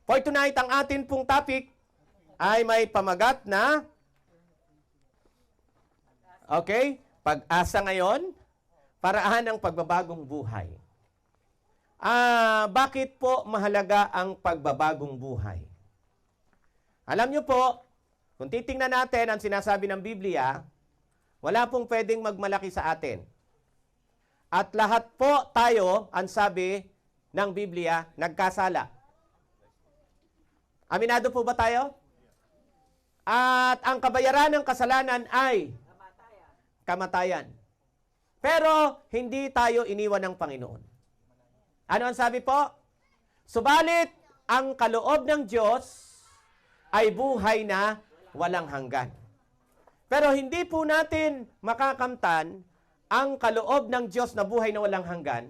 For tonight, ang atin pong topic ay may pamagat na, okay, pag-asa ngayon, paraan ng pagbabagong buhay. Bakit po mahalaga ang pagbabagong buhay? Alam nyo po, kung titingnan natin ang sinasabi ng Biblia, wala pong pwedeng magmalaki sa atin. At lahat po tayo, ang sabi ng Biblia, nagkasala. Aminado po ba tayo? At ang kabayaran ng kasalanan ay kamatayan. Pero hindi tayo iniwan ng Panginoon. Ano ang sabi po? Subalit, ang kaloob ng Diyos ay buhay na walang hanggan. Pero hindi po natin makakamtan ang kaloob ng Diyos na buhay na walang hanggan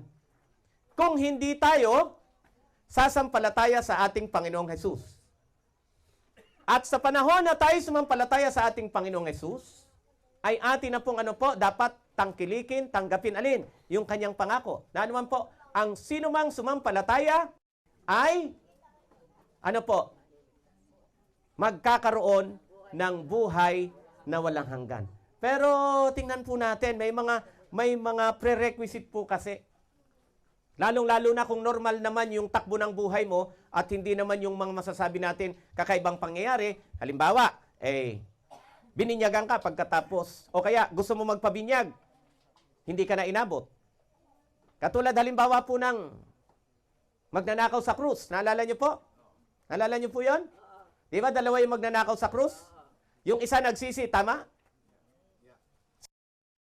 kung hindi tayo sasampalataya sa ating Panginoong Hesus. At sa panahon na tayo sumampalataya sa ating Panginoong Hesus, ay atin na pong dapat tangkilikin, tanggapin alin? Yung kanyang pangako. Na naman po, ang sinumang sumampalataya ay, magkakaroon ng buhay na walang hanggan. Pero tingnan po natin, may mga prerequisite po kasi. Lalong-lalo na kung normal naman yung takbo ng buhay mo at hindi naman yung mga masasabi natin kakaibang pangyayari. Halimbawa, bininyagan ka pagkatapos o kaya gusto mo magpabinyag, hindi ka na inabot. Katulad halimbawa po ng magnanakaw sa krus. Naalala niyo po? Naalala niyo po yun? Di ba dalawa yung magnanakaw sa krus? Yung isa nagsisi, tama?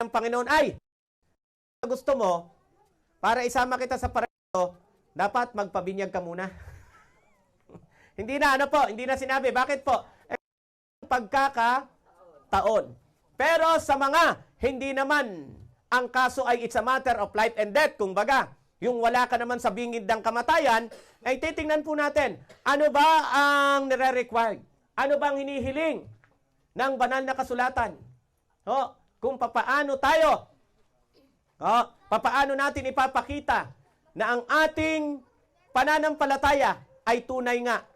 Ang Panginoon ay, gusto mo, para isama kita sa paraiso, dapat magpabinyag ka muna. Hindi na sinabi. Bakit po? Pagkakataon. Pero sa mga hindi naman ang kaso ay it's a matter of life and death, kumbaga, yung wala ka naman sa bingid ng kamatayan, ay titingnan po natin, ano ba ang nire-required? Ano bang hinihiling ng banal na kasulatan? Kung papaano tayo, papaano natin ipapakita na ang ating pananampalataya ay tunay nga.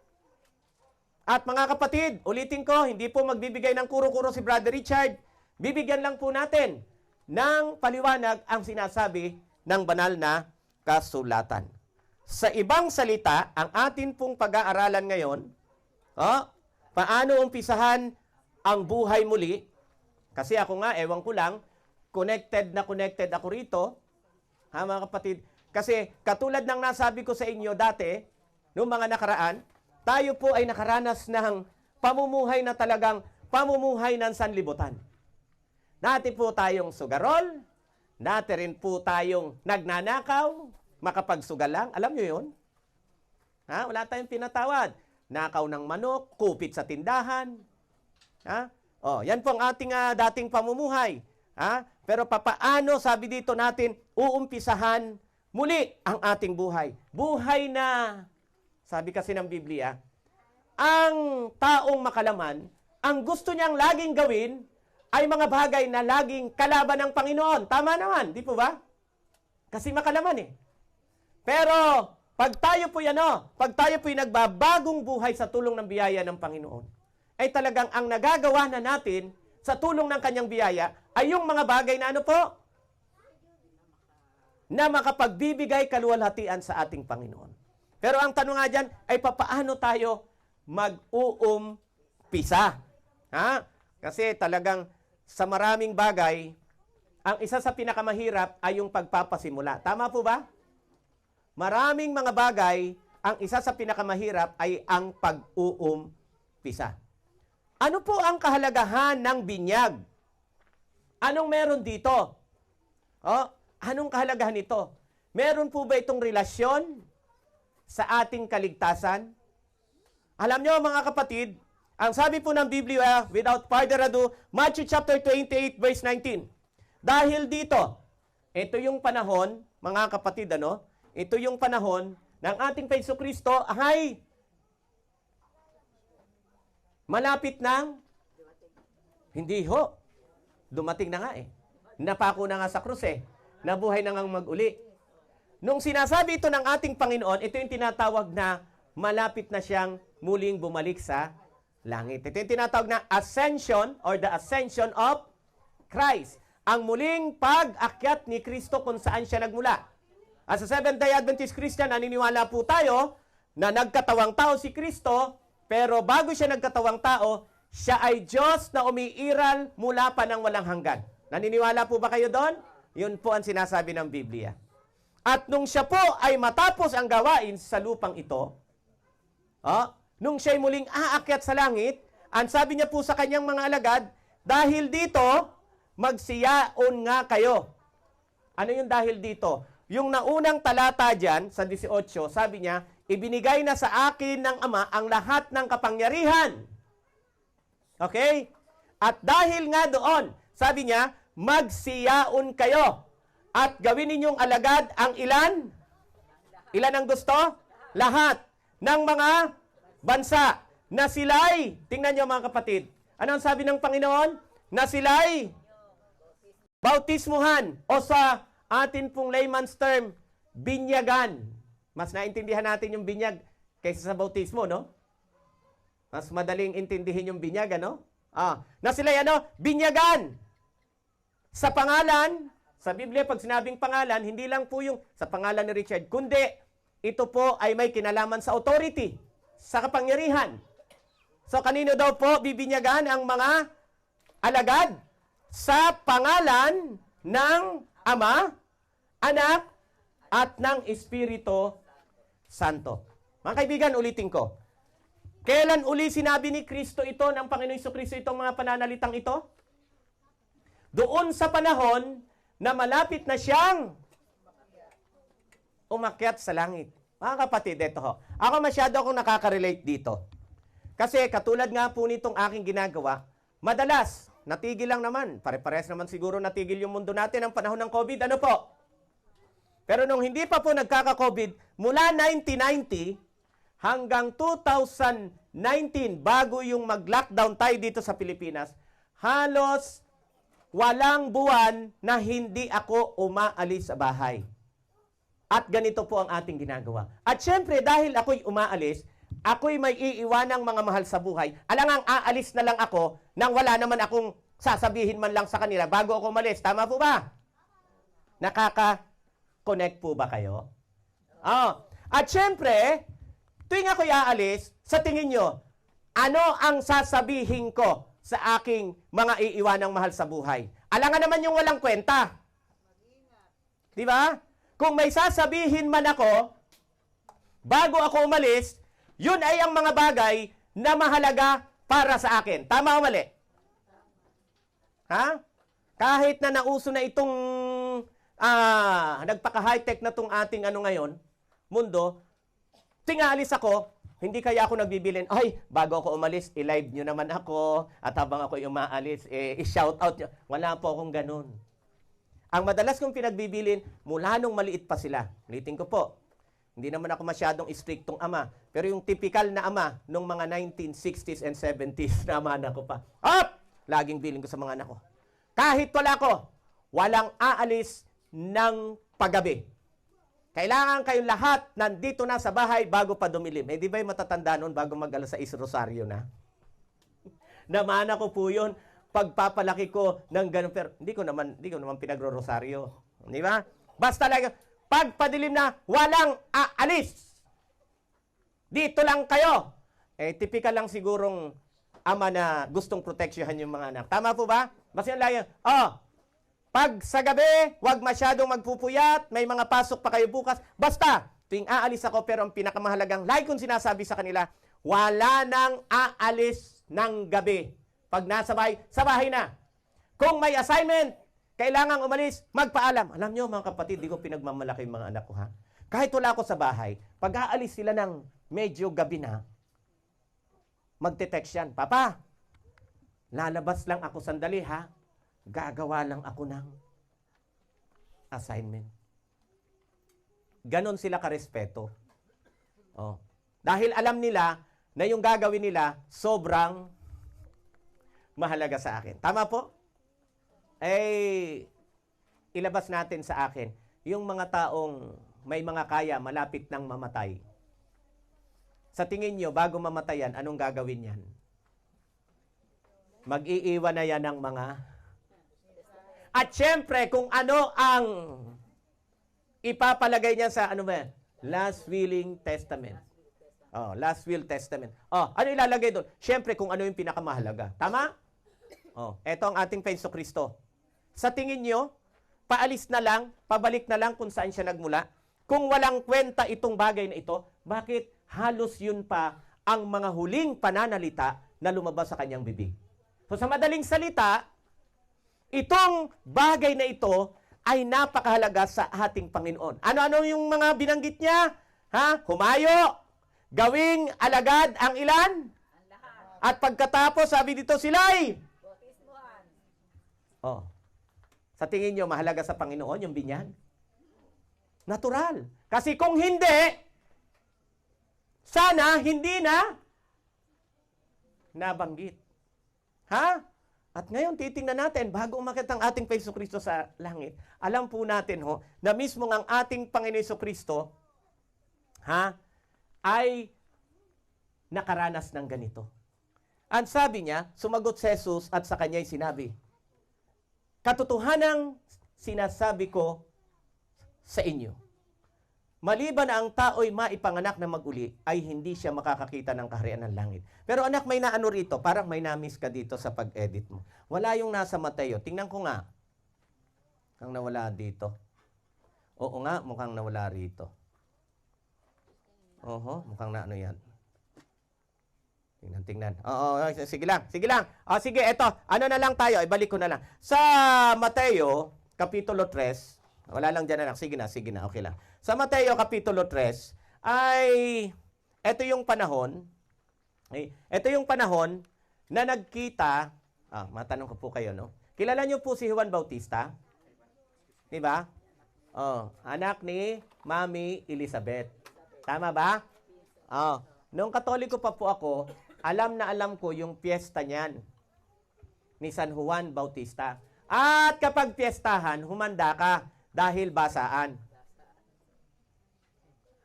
At mga kapatid, ulitin ko, hindi po magbibigay ng kuro-kuro si Brother Richard. Bibigyan lang po natin ng paliwanag ang sinasabi ng banal na kasulatan. Sa ibang salita, ang atin pong pag-aaralan ngayon, paano umpisahan ang buhay muli, kasi ako nga, ewan ko lang, connected ako rito, mga kapatid. Kasi katulad ng nasabi ko sa inyo dati, noong mga nakaraan, tayo po ay nakaranas ng pamumuhay na talagang pamumuhay ng sanlibutan. Dati po tayong sugarol, dati rin po tayong nagnanakaw, makapagsugal lang. Alam nyo yun? Wala tayong pinatawad. Nakaw ng manok, kupit sa tindahan. Yan po ang ating dating pamumuhay. Pero papaano, sabi dito natin, uumpisahan muli ang ating buhay. Buhay na, sabi kasi ng Biblia, ang taong makalaman, ang gusto niyang laging gawin, ay mga bagay na laging kalaban ng Panginoon. Tama naman, di po ba? Kasi makalaman Pero, pag tayo po nagbabagong buhay sa tulong ng biyaya ng Panginoon, ay talagang ang nagagawa na natin sa tulong ng kanyang biyaya ay yung mga bagay na na makapagbibigay kaluwalhatian sa ating Panginoon. Pero ang tanong nga dyan ay papaano tayo mag-uumpisa? Kasi talagang sa maraming bagay, ang isa sa pinakamahirap ay yung pagpapasimula. Tama po ba? Maraming mga bagay, ang isa sa pinakamahirap ay ang pag-uumpisa. Ano po ang kahalagahan ng binyag? Anong meron dito? Anong kahalagahan nito? Meron po ba itong relasyon sa ating kaligtasan? Alam nyo mga kapatid, ang sabi po ng Biblia, without further ado, Matthew chapter 28 verse 19. Dahil dito, ito yung panahon, mga kapatid, ito yung panahon ng ating Panginoong Kristo ay malapit ng hindi ho. Dumating na nga Napako na nga sa krus nabuhay na ngang mag-uli. Nung sinasabi ito ng ating Panginoon, ito yung tinatawag na malapit na siyang muling bumalik sa langit. Ito yung tinatawag na ascension or the ascension of Christ. Ang muling pag-akyat ni Kristo kung saan siya nagmula. As a Seventh-day Adventist Christian, naniniwala po tayo na nagkatawang tao si Kristo, pero bago siya nagkatawang tao, siya ay Diyos na umiiral mula pa ng walang hanggan. Naniniwala po ba kayo doon? Yun po ang sinasabi ng Biblia. At nung siya po ay matapos ang gawain sa lupang ito, nung siya'y muling aakyat sa langit, ang sabi niya po sa kanyang mga alagad, dahil dito, magsiyaon nga kayo. Ano yung dahil dito? Yung naunang talata dyan, sa 18, sabi niya, ibinigay na sa akin ng Ama ang lahat ng kapangyarihan. Okay? At dahil nga doon, sabi niya, magsiyaon kayo. At gawin ninyong alagad ang ilan? Ilan ang gusto? Lahat ng mga bansa na sila'y, tingnan niyo mga kapatid, ano ang sabi ng Panginoon? Na sila'y bautismuhan o sa atin pong layman's term, binyagan. Mas naintindihan natin yung binyag kaysa sa bautismo, no? Mas madaling intindihin yung binyag, ano? Na sila'y binyagan. Sa pangalan, sa Biblia, pag sinabing pangalan, hindi lang po yung sa pangalan ni Richard, kundi ito po ay may kinalaman sa authority, sa kapangyarihan. So, kanino daw po bibinyagan ang mga alagad? Sa pangalan ng Ama, Anak, at ng Espiritu Santo. Mga kaibigan, ulitin ko. Kailan uli sinabi ni Kristo ito, ng Panginoon Jesucristo, itong mga pananalitang ito? Doon sa panahon na malapit na siyang umakyat sa langit. Mga kapatid, ito ho. Ako masyado akong nakaka-relate dito. Kasi katulad nga po nitong aking ginagawa, madalas, natigil lang naman. Pare-pares naman siguro natigil yung mundo natin ng panahon ng COVID. Ano po? Pero nung hindi pa po nagkaka-COVID, mula 1990 hanggang 2019, bago yung mag-lockdown tayo dito sa Pilipinas, halos walang buwan na hindi ako umaalis sa bahay. At ganito po ang ating ginagawa. At syempre, dahil ako'y umaalis, ako'y may iiwanang mga mahal sa buhay. Alangang aalis na lang ako nang wala naman akong sasabihin man lang sa kanila bago ako umalis. Tama po ba? Nakaka-connect po ba kayo? At syempre, tuwing ako'y aalis, sa tingin nyo, ano ang sasabihin ko sa aking mga iiwanang mahal sa buhay? Alangan naman yung walang kwenta. Di ba? Kung may sasabihin man ako, bago ako umalis, yun ay ang mga bagay na mahalaga para sa akin. Tama o mali? Ha? Kahit na nauso na itong nagpaka-high-tech na itong ating ngayon, mundo, tingalis ako, hindi kaya ako nagbibilin, ay, bago ako umalis, i-live nyo naman ako, at habang ako umaalis, i-shout out nyo. Wala po akong ganun. Ang madalas kong pinagbibilin, mula nung maliit pa sila, ulitin ko po, hindi naman ako masyadong istriktong ama, pero yung typical na ama nung mga 1960s and 70s na ama na ko pa, laging bilin ko sa mga anak ko. Kahit wala ko, walang aalis ng paggabi. Kailangan kayong lahat nandito na sa bahay bago pa dumilim. Di ba yung matatanda noon bago mag-alas 6 rosaryo na? Namana ko po yun. Pagpapalaki ko ng ganun. Pero hindi ko naman pinagro-rosaryo. Di ba? Basta lang, pagpadilim na, walang aalis. Dito lang kayo. Typical lang sigurong ama na gustong proteksyohan yung mga anak. Tama po ba? Basta yun lang yun. Pag sa gabi, huwag masyadong magpupuyat, may mga pasok pa kayo bukas. Basta, tuwing aalis ako, pero ang pinakamahalagang, like kong sinasabi sa kanila, wala nang aalis ng gabi. Pag nasa bahay, sa bahay na. Kung may assignment, kailangang umalis, magpaalam. Alam nyo mga kapatid, di ko pinagmamalaki yung mga anak ko, ha? Kahit wala ako sa bahay, pag aalis sila ng medyo gabi na, magte-text yan, Papa, lalabas lang ako sandali, ha? Gagawa lang ako ng assignment. Ganon sila karespeto. Dahil alam nila na yung gagawin nila sobrang mahalaga sa akin. Tama po? Ilabas natin sa akin yung mga taong may mga kaya malapit ng mamatay. Sa tingin nyo, bago mamatayan, anong gagawin yan? Mag-iiwan na yan ng mga... At syempre, kung ano ang ipapalagay niya sa, ano ba, last willing testament. Oh, last will testament. Oh, ano ilalagay doon? Syempre, kung ano yung pinakamahalaga. Tama? Oh, eto ang ating Penso Kristo. Sa tingin nyo, paalis na lang, pabalik na lang kung saan siya nagmula. Kung walang kwenta itong bagay na ito, bakit halos yun pa ang mga huling pananalita na lumabas sa kanyang bibig? So sa madaling salita, itong bagay na ito ay napakahalaga sa ating Panginoon. Ano-ano yung mga binanggit niya? Ha? Humayo, gawing alagad ang ilan? At pagkatapos, sabi dito, sila'y? Oh. Sa tingin nyo, mahalaga sa Panginoon yung binyag? Natural. Kasi kung hindi, sana hindi na nabanggit. Ha? At ngayon, titingnan natin, bago umakit ang ating Penso Kristo sa langit, alam po natin na mismo ang ating Panginoon Kristo, ay nakaranas ng ganito. Ang sabi niya, sumagot si Jesus at sa kanya'y sinabi, katotohanang sinasabi ko sa inyo, maliban na ang tao'y maipanganak na mag-uli, ay hindi siya makakakita ng kaharian ng langit. Pero anak, may naano rito, parang may na-miss ka dito sa pag-edit mo. Wala yung nasa Mateo. Tingnan ko nga. Mukhang nawala dito. Oo nga, mukhang nawala rito. Oho, mukhang na ano yan. Tingnan. Oo, sige lang. Sige, eto. Ano na lang tayo, ibalik ko na lang. Sa Mateo, Kapitulo 3, wala lang dyan, anak. Sige na, okay lang. Sa Mateo Kapitulo 3, ay ito yung panahon na nagkita, matanong ko po kayo, no? Kilala niyo po si Juan Bautista? Di ba? Oh, anak ni Mami Elizabeth. Tama ba? Oh, nung Katoliko pa po ako, alam na alam ko yung piyesta niyan ni San Juan Bautista. At kapag piyestahan, humanda ka dahil basaan.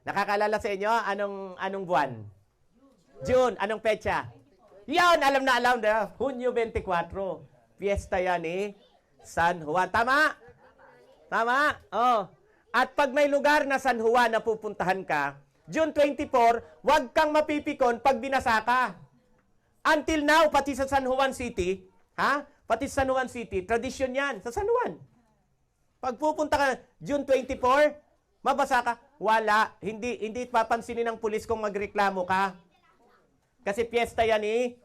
Nakakalala sa inyo? Anong buwan? June. Anong petsa? Yan, alam na alam. Hunyo 24. Fiesta yan ni San Juan. Tama? Oh. At pag may lugar na San Juan na pupuntahan ka, June 24, huwag kang mapipikon pag binasa ka. Until now, pati sa San Juan City, pati sa San Juan City, tradisyon yan sa San Juan. Pag pupunta ka June 24, mabasa ka, wala. Hindi papansinin ng pulis kung magreklamo ka. Kasi piyesta yan ni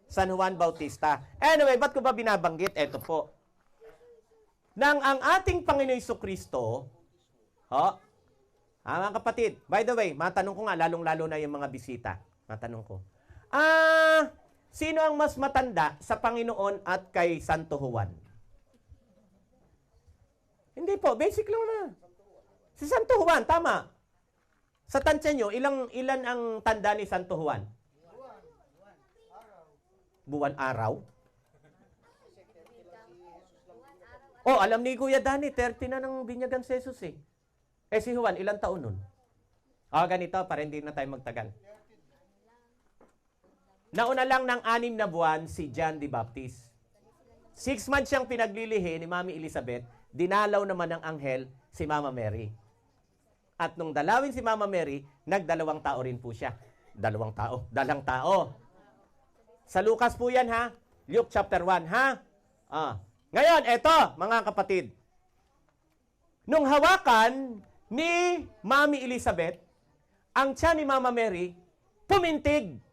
San Juan Bautista. Anyway, ba't ko ba binabanggit? Eto po. Nang ang ating Panginoon Jesucristo, mga kapatid, by the way, matanong ko nga, lalong-lalo na yung mga bisita. Matanong ko. Sino ang mas matanda sa Panginoon at kay Santo Juan? Hindi po, basic lang na. Si Santo Juan, tama. Sa tansya nyo, ilan ang tanda ni Santo Juan? Buwan araw? Oh, alam ni Kuya Dani, 30 na ng binyagan si Jesus eh. Eh si Juan, ilang taon nun? Ganito, para hindi na tayo magtagal. Nauna lang ng 6 na buwan si John the Baptist. 6 months siyang pinaglilihi ni Mami Elizabeth, dinalaw naman ng anghel si Mama Mary. At nung dalawin si Mama Mary, nagdalawang tao rin po siya. Dalang tao. Sa Lucas po yan, Luke chapter 1, Ngayon, eto, mga kapatid. Nung hawakan ni Mami Elizabeth, ang tiyan ni Mama Mary, pumintig.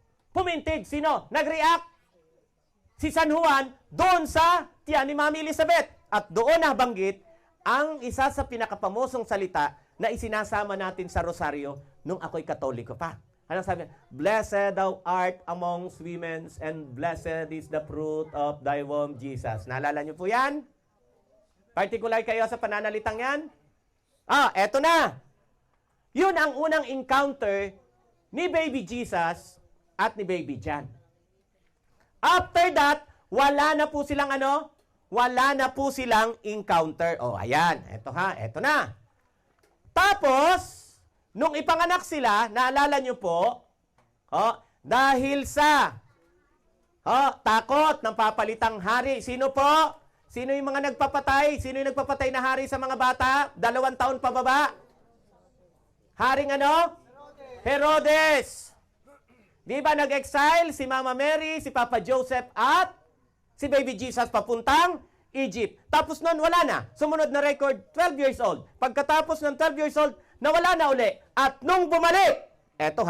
Sino? Nag-react. Si San Juan, doon sa tiyan ni Mami Elizabeth. At doon nabanggit ang isa sa pinakapamosong salita na isinasama natin sa rosaryo nung ako'y Katoliko pa. Anong sabi? Blessed thou art amongst women, and blessed is the fruit of thy womb, Jesus. Naalala niyo po yan? Particular kayo sa pananalitang yan? Eto na. Yun ang unang encounter ni Baby Jesus at ni Baby John. After that, wala na po silang encounter. Ayan. Eto na. Tapos, nung ipanganak sila, naalala nyo po, Dahil sa takot ng papalitang hari. Sino po? Sino yung mga nagpapatay? Sino yung nagpapatay na hari sa mga bata? 2 taon pababa? Haring ano? Herodes. Di ba nag-exile si Mama Mary, si Papa Joseph at si Baby Jesus papuntang Egypt. Tapos nun, wala na. Sumunod na record, 12 years old. Pagkatapos ng 12 years old, nawala na uli. At nung bumalik, eto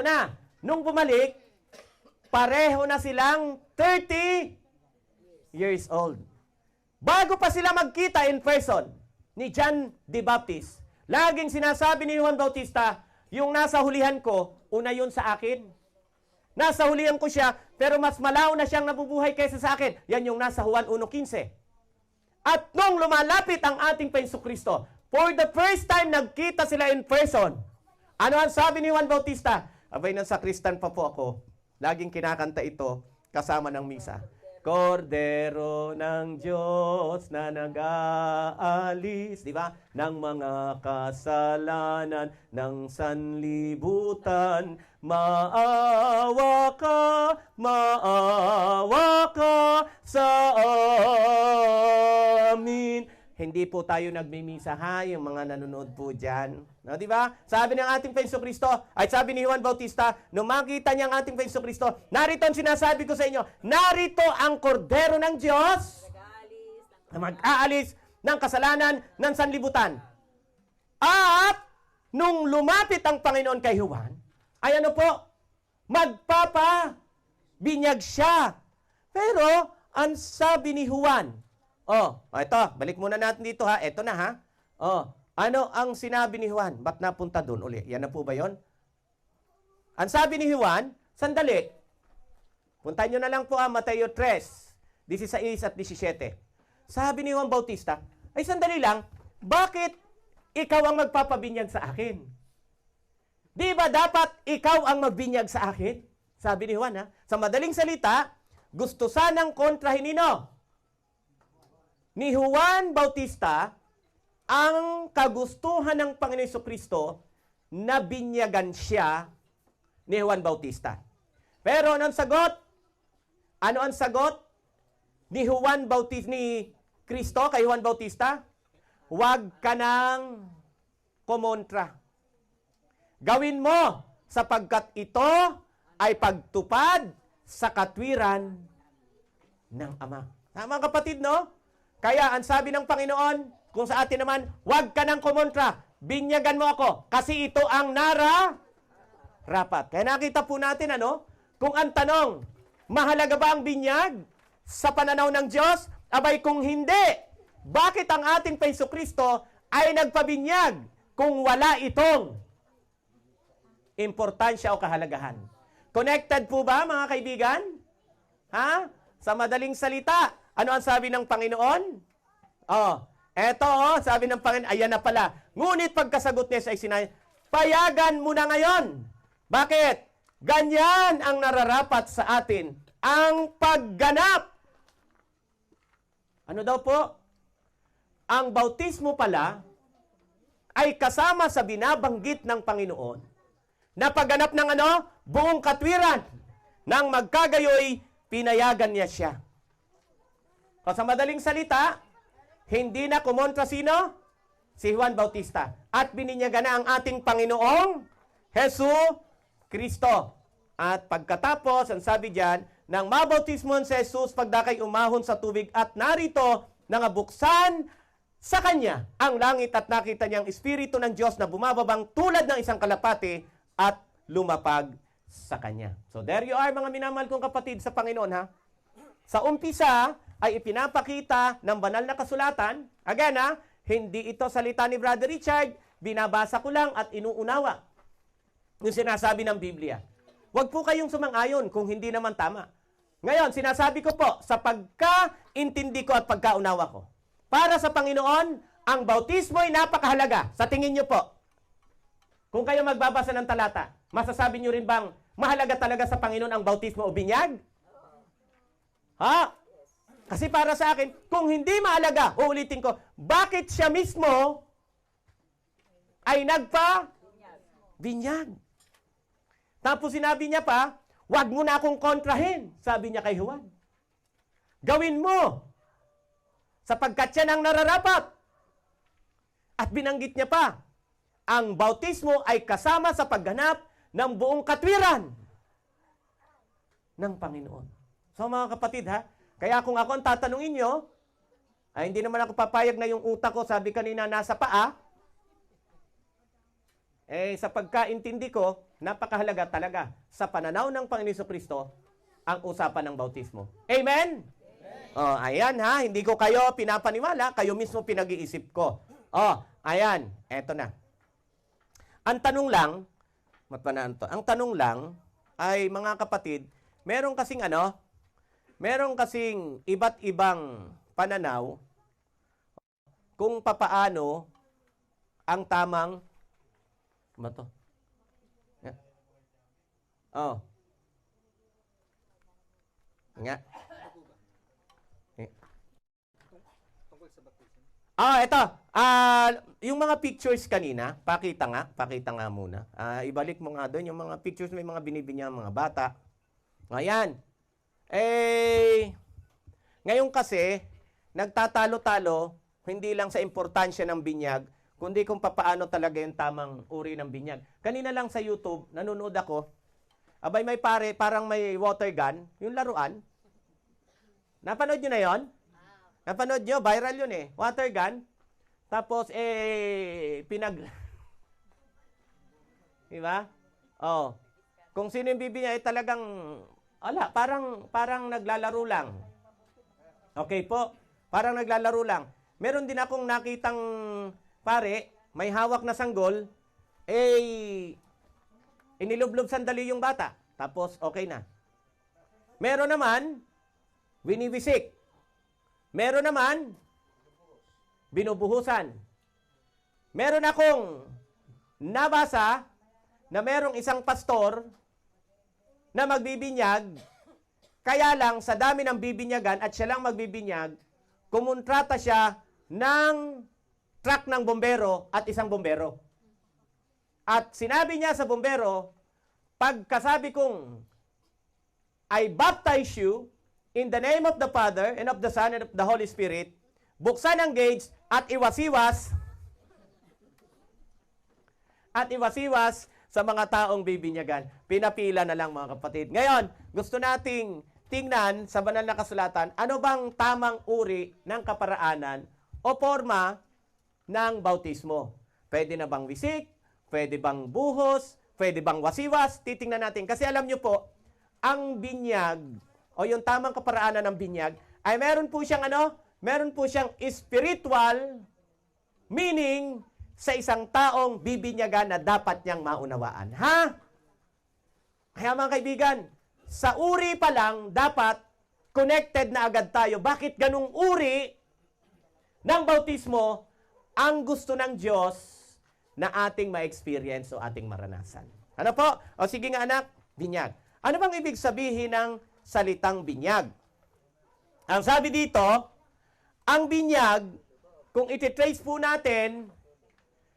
na. Nung bumalik, pareho na silang 30 years old. Bago pa sila magkita in person ni John the Baptist, laging sinasabi ni Juan Bautista, yung nasa hulihan ko, una yun sa akin. Nasa hulihan ko siya, pero mas malaw na siyang nabubuhay kaysa sa akin. Yan yung nasa Juan 1:15. At nung lumalapit ang ating Jesucristo, for the first time nagkita sila in person, ano ang sabi ni Juan Bautista? Abay, nang sakristan pa po ako, laging kinakanta ito kasama ng misa. Kordero ng Diyos na nag-aalis, di ba? Ng mga kasalanan ng sanlibutan. Maawa ka sa amin. Hindi po tayo nagmimisa, ha? Yung mga nanonood po dyan. No, di ba? Sabi ng ating Jesucristo, ay sabi ni Juan Bautista, nung makita niya ang ating Jesucristo, narito ang sinasabi ko sa inyo, narito ang kordero ng Diyos na mag-aalis ng kasalanan ng sanlibutan. At nung lumapit ang Panginoon kay Juan, ay ano po? Magpapabinyag siya. Pero, ang sabi ni Juan, ito, balik muna natin dito ha. Ito na ha. Ano ang sinabi ni Juan? Ba't napunta doon uli? Yan na po ba yon? Ang sabi ni Juan, sandali. Puntahan nyo na lang po Mateo 3, 16 at 17. Sabi ni Juan Bautista, ay sandali lang, bakit ikaw ang magpapabinyag sa akin? Di ba dapat ikaw ang magbinyag sa akin? Sabi ni Juan ha. Sa madaling salita, gusto sanang kontrahin ni Juan Bautista ang kagustuhan ng Panginoon Jesucristo na binyagan siya ni Juan Bautista. Pero ano ang sagot? Ano ang sagot ni Juan Bautista, ni Kristo kay Juan Bautista? Huwag ka nang kumontra. Gawin mo sapagkat ito ay pagtupad sa katwiran ng Ama. Mga kapatid, no? Kaya ang sabi ng Panginoon, kung sa atin naman, huwag ka nang kumontra. Binyagan mo ako kasi ito ang rapat. Kaya nakita po natin, kung ang tanong, mahalaga ba ang binyag sa pananaw ng Diyos? Abay kung hindi, bakit ang ating Jesucristo ay nagpabinyag kung wala itong importansya o kahalagahan? Connected po ba, mga kaibigan? Ha? Sa madaling salita, ano ang sabi ng Panginoon? Sabi ng Panginoon, ayan na pala. Ngunit pagkasagot niya sa sinabi, payagan mo na ngayon. Bakit? Ganyan ang nararapat sa atin, ang pagganap. Ano daw po? Ang bautismo pala ay kasama sa binabanggit ng Panginoon na pagganap ng buong katwiran. Nang magkagayoy, pinayagan niya siya. Sa madaling salita, hindi na kumontra sino? Si Juan Bautista. At bininyagan na ang ating Panginoong Jesucristo. At pagkatapos, ang sabi diyan, nang mabautismon si Jesus, pagdakay umahon sa tubig at narito, nangabuksan sa kanya ang langit at nakita niyang Espiritu ng Diyos na bumababang tulad ng isang kalapati at lumapag sa kanya. So there you are, mga minamahal kong kapatid sa Panginoon, ha? Sa umpisa ay ipinapakita ng banal na kasulatan. Again, hindi ito salita ni Brother Richard, binabasa ko lang at inuunawa yung sinasabi ng Biblia. Huwag po kayong sumang-ayon kung hindi naman tama. Ngayon, sinasabi ko po, sa pagkaintindi ko at pagkaunawa ko, para sa Panginoon, ang bautismo ay napakahalaga. Sa tingin nyo po, kung kayo magbabasa ng talata, masasabi nyo rin bang mahalaga talaga sa Panginoon ang bautismo o binyag? Ha? Kasi para sa akin, kung hindi mahalaga, uulitin ko, bakit siya mismo ay nagpa-binyag? Tapos sinabi niya pa, wag mo na akong kontrahin, sabi niya kay Juan. Gawin mo, sapagkat yan ang nararapat. At binanggit niya pa, ang bautismo ay kasama sa pagganap ng buong katwiran ng Panginoon. So mga kapatid ha, kaya kung ako ang tatanungin nyo, ay hindi naman ako papayag na yung utak ko, sabi kanina, nasa paa. Sa pagkaintindi ko, napakahalaga talaga sa pananaw ng Panginoon Jesucristo ang usapan ng bautismo. Amen? Ayan ha, hindi ko kayo pinapaniwala, kayo mismo pinag-iisip ko. Ayan, eto na. Ang tanong lang, ang tanong lang ay mga kapatid, meron kasing iba't ibang pananaw kung papaano ang tamang Nga. Ito. Yung mga pictures kanina, pakita nga muna. Ibalik mo nga doon yung mga pictures, may mga binibinyang mga bata. Ayan. Ngayon kasi, nagtatalo-talo, hindi lang sa importansya ng binyag, kundi kung papaano talaga yung tamang uri ng binyag. Kanina lang sa YouTube, nanonood ako, abay may pare, parang may water gun, yung laruan. Napanood nyo na yon? Napanood nyo? Viral yun eh. Water gun. Tapos, diba? Kung sino yung bibi niya, talagang, parang naglalaro lang. Okay po? Parang naglalaro lang. Meron din akong nakitang pare, may hawak na sanggol, inilublob sandali yung bata. Tapos, okay na. Meron naman, winiwisik. Meron naman, binubuhusan. Meron akong nabasa na merong isang pastor na magbibinyag, kaya lang sa dami ng bibinyagan at siya lang magbibinyag, kumontrata siya ng truck ng bombero at isang bombero. At sinabi niya sa bombero, pagkasabi kong, I baptize you in the name of the Father, and of the Son, and of the Holy Spirit, buksan ang gates at iwasiwas sa mga taong bibinyagan. Pinapila na lang mga kapatid. Ngayon, gusto nating tingnan sa banal na kasulatan, ano bang tamang uri ng kaparaanan o forma ng bautismo? Pwede na bang wisik? Pwede bang buhos? Pwede bang wasiwas? Titingnan natin. Kasi alam nyo po, ang binyag o yung tamang kaparaanan ng binyag ay meron po siyang spiritual meaning sa isang taong bibinyagan na dapat niyang maunawaan. Ha? Kaya mga kaibigan, sa uri pa lang dapat connected na agad tayo. Bakit ganung uri ng bautismo ang gusto ng Diyos na ating ma-experience o ating maranasan? Ano po? O sige nga anak, binyag. Ano bang ibig sabihin ng salitang binyag? Ang sabi dito, ang binyag, kung ititrace po natin,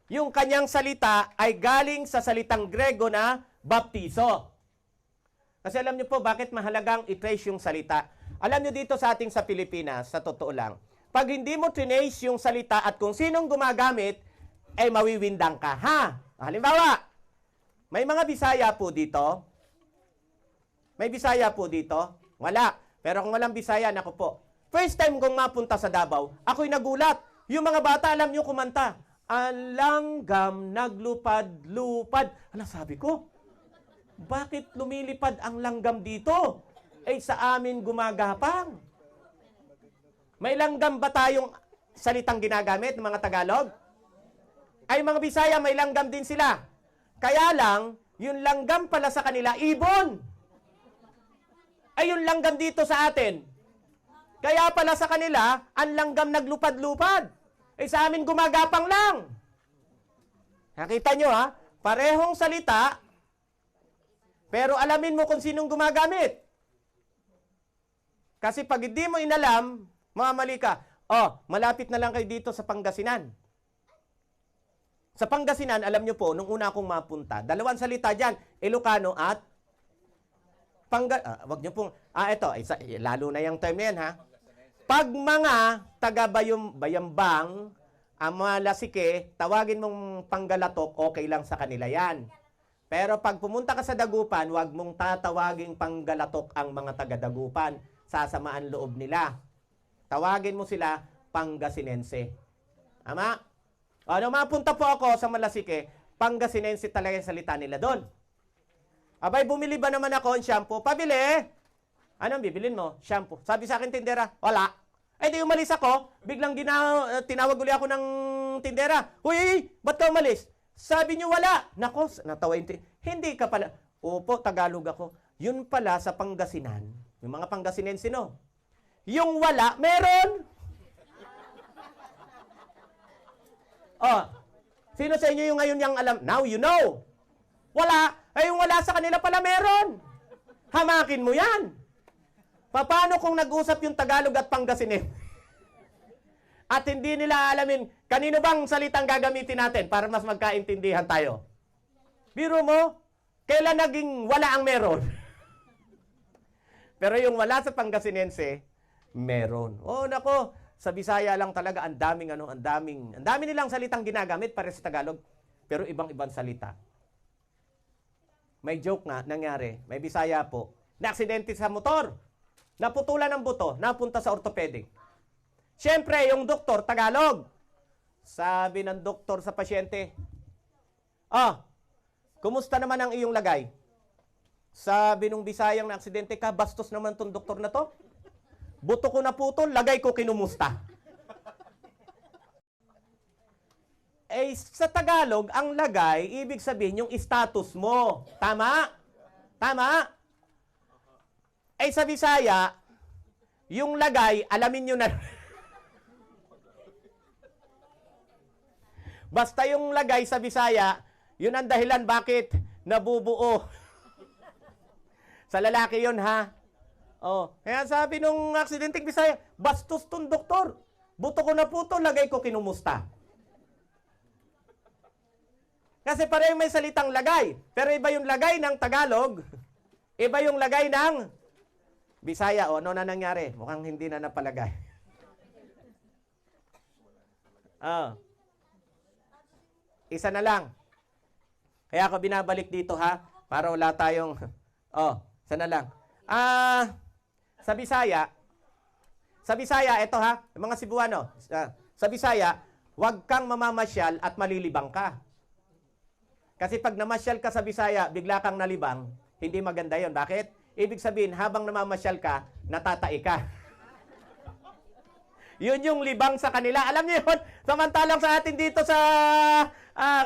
yung kanyang salita ay galing sa salitang Grego na baptizo. Kasi alam niyo po bakit mahalagang i-trace yung salita. Alam niyo dito sa ating sa Pilipinas, sa totoo lang, pag hindi mo trace yung salita at kung sinong gumagamit, ay mawiwindang ka. Ha? Halimbawa, may mga Bisaya po dito. May Bisaya po dito? Wala. Pero kung walang Bisaya, naku po. First time kong mapunta sa Davao, ako'y nagulat. Yung mga bata, alam nyo kumanta. Ang langgam naglupad-lupad. Sabi ko, bakit lumilipad ang langgam dito? Sa amin gumagapang. May langgam ba tayong salitang ginagamit ng mga Tagalog? Ay mga Bisaya, may langgam din sila. Kaya lang, yung langgam pala sa kanila, ibon. Ay yung langgam dito sa atin. Kaya pala sa kanila, ang langgam naglupad-lupad. Sa amin gumagapang lang. Nakita nyo ha? Parehong salita, pero alamin mo kung sinong gumagamit. Kasi pag hindi mo inalam, mamali ka. Malapit na lang kayo dito sa Pangasinan. Sa Pangasinan, alam nyo po, nung una akong mapunta, dalawang salita dyan, Ilocano at wag nyo pong, ito, lalo na yung term na yan, ha? Pag mga taga-bayambang, ang mga lasike, tawagin mong Panggalatok, okay lang sa kanila yan. Pero pag pumunta ka sa Dagupan, wag mong tatawaging Panggalatok ang mga taga-Dagupan. Sasamaan loob nila. Tawagin mo sila Pangasinense. Tama? Ano, mapunta po ako sa Malasike, Pangasinense talaga yung salita nila doon. Abay, bumili ba naman ako ng shampoo? Pabili! Anong bibilin mo? Shampoo. Sabi sa akin, tindera, wala. Eh, di umalis ako. Biglang tinawag uli ako ng tindera. Uy, ba't ka umalis? Sabi niyo wala. Nako, natawa yung hindi ka pala. Opo, Tagalog ako. Yun pala sa Pangasinan. Yung mga Pangasinense, no? Yung wala, meron. Oh, sino sa inyo yung ngayon yung alam? Now you know. Wala. Ay, yung wala sa kanila pala meron. Hamakin mo yan. Paano kung nag-usap yung Tagalog at Pangasinan? At hindi nila alamin, kanino bang salitang gagamitin natin para mas magkaintindihan tayo? Biro mo, kailan naging wala ang meron? Pero yung wala sa Pangasinense, meron. Oh, nako, sa Bisaya lang talaga ang daming nilang salitang ginagamit para sa Tagalog, pero ibang-ibang salita. May joke nga nangyari, may Bisaya po, na-aksidente sa motor, naputulan ng buto, napunta sa orthopedic. Siyempre, yung doktor, Tagalog. Sabi ng doktor sa pasyente, kumusta naman ang iyong lagay? Sabi nung Bisayang na aksidente ka, bastos naman tong doktor na to. Buto ko naputol, lagay ko kinumusta. Eh, sa Tagalog, ang lagay, ibig sabihin yung status mo. Tama? Tama? Eh, sa Bisaya, yung lagay, alamin nyo na. Basta yung lagay sa Bisaya, yun ang dahilan bakit nabubuo. Sa lalaki yun, ha? Oh, kaya sabi nung aksidenteng Bisaya, bastos tong doktor. Buto ko na puto, lagay ko kinumusta. Kasi pareho may salitang lagay. Pero iba yung lagay ng Tagalog, iba yung lagay ng Bisaya. O, ano na nangyari? Mukhang hindi na napalagay. Isa na lang. Kaya ako binabalik dito, ha? Para wala tayong... isa na lang. Sa Bisaya, ito ha, mga Cebuano, sa Bisaya, huwag kang mamamasyal at malilibang ka. Kasi pag namasyal ka sa Bisaya, bigla kang nalibang, hindi maganda yon. Bakit? Ibig sabihin, habang namamasyal ka, natatai ka. Yun yung libang sa kanila. Alam niyo yun? Samantalang sa atin dito sa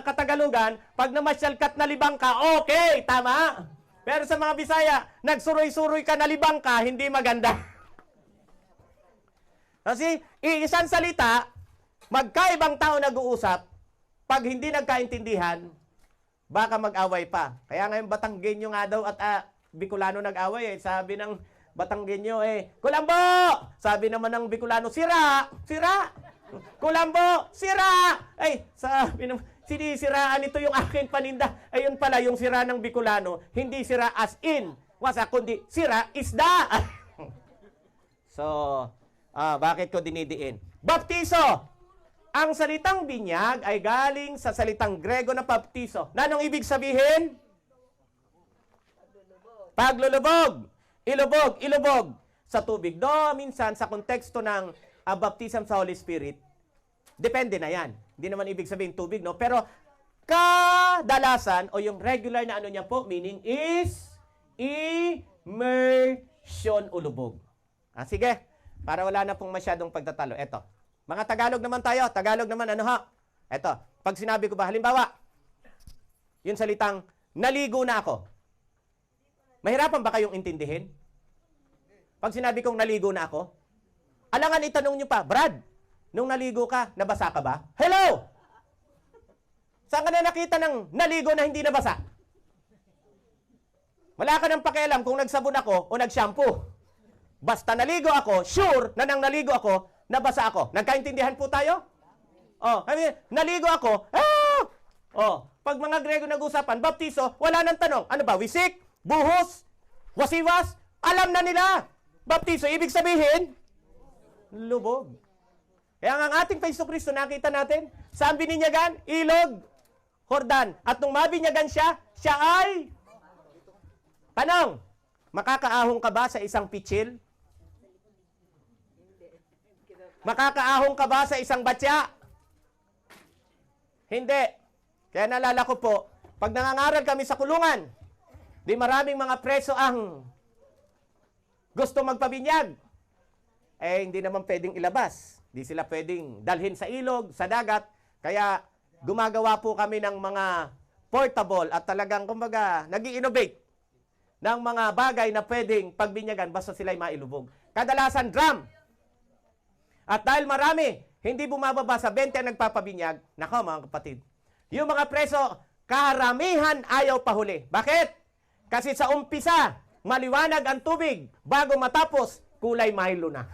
Katagalugan, pag namasyal ka at nalibang ka, okay, tama. Pero sa mga Bisaya, nagsuroy-suroy ka, nalibang ka, hindi maganda. Kasi iisang salita, magkaibang tao nag-uusap, pag hindi nagkaintindihan, baka mag-away pa. Kaya ngayon Batanggenyo nga daw at Bicolano nag-away. Sabi ng Batanggenyo, Kulambo! Sabi naman ng Bicolano, sira! Sira! Kulambo! Sira! Sabi ng sinisiraan ito yung aking paninda. Ayun pala, yung sira ng Bicolano, hindi sira as in, kundi sira isda. So, bakit ko dinidiin? Baptiso! Ang salitang binyag ay galing sa salitang Grego na baptiso. Nanong ibig sabihin? Paglulubog. Ilubog, ilubog sa tubig. Do, minsan sa konteksto ng baptism sa Holy Spirit, depende na yan. Hindi naman ibig sabihin tubig, no? Pero kadalasan, o yung regular na ano niya po, meaning is immersion ulubog. Sige, para wala na pong masyadong pagtatalo. Eto, mga Tagalog naman tayo. Tagalog naman, ano ha? Eto, pag sinabi ko ba, halimbawa, yung salitang, naligo na ako. Mahirapan ba kayong intindihin? Pag sinabi kong naligo na ako, alangan itanong nyo pa, Brad, nung naligo ka, nabasa ka ba? Hello! Saan ka na nakita ng naligo na hindi nabasa? Wala ka nang pakialam kung nagsabon ako o nag-shampoo. Basta naligo ako, sure na nang naligo ako, nabasa ako. Nagkaintindihan po tayo? Naligo ako, Pag mga Grego nag-usapan, baptiso, wala nang tanong. Ano ba? Wisik? Buhos? Wasiwas? Alam na nila. Baptiso, ibig sabihin, lubog. Kaya ang ating Paiso Kristo, nakita natin, saan bininyagan? Ilog, Jordan. At nung mabinyagan siya, siya ay... Tanong, makakaahong ka ba sa isang pitsil? Makakaahong ka ba sa isang batya? Hindi. Kaya naalala ko po, pag nangangaral kami sa kulungan, di maraming mga preso ang gusto magpabinyag. Hindi naman pwedeng ilabas. Di sila pwedeng dalhin sa ilog, sa dagat. Kaya gumagawa po kami ng mga portable at talagang, kumbaga, nag-i-innovate ng mga bagay na pwedeng pagbinyagan basta sila'y mailubog. Kadalasan, drum. At dahil marami, hindi bumababa sa 20 ang nagpapabinyag, nako mga kapatid, yung mga preso, karamihan ayaw pahuli. Bakit? Kasi sa umpisa, maliwanag ang tubig. Bago matapos, kulay Milo na.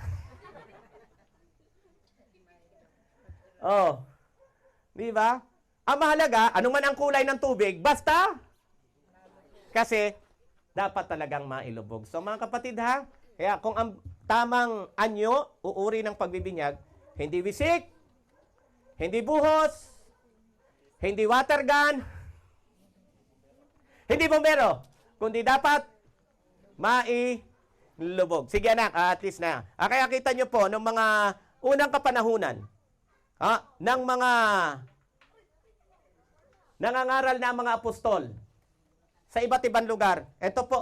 Di ba? Ang mahalaga, ano man ang kulay ng tubig, basta kasi dapat talagang mailubog. So mga kapatid ha, kaya kung ang tamang anyo, uuri ng pagbibinyag, hindi wisik, hindi buhos, hindi water gun, hindi bombero, kundi dapat mailubog. Sige anak, at least na. Kaya kita nyo po, nung mga unang kapanahunan, ng mga nangangaral na mga apostol sa iba't ibang lugar. Ito po,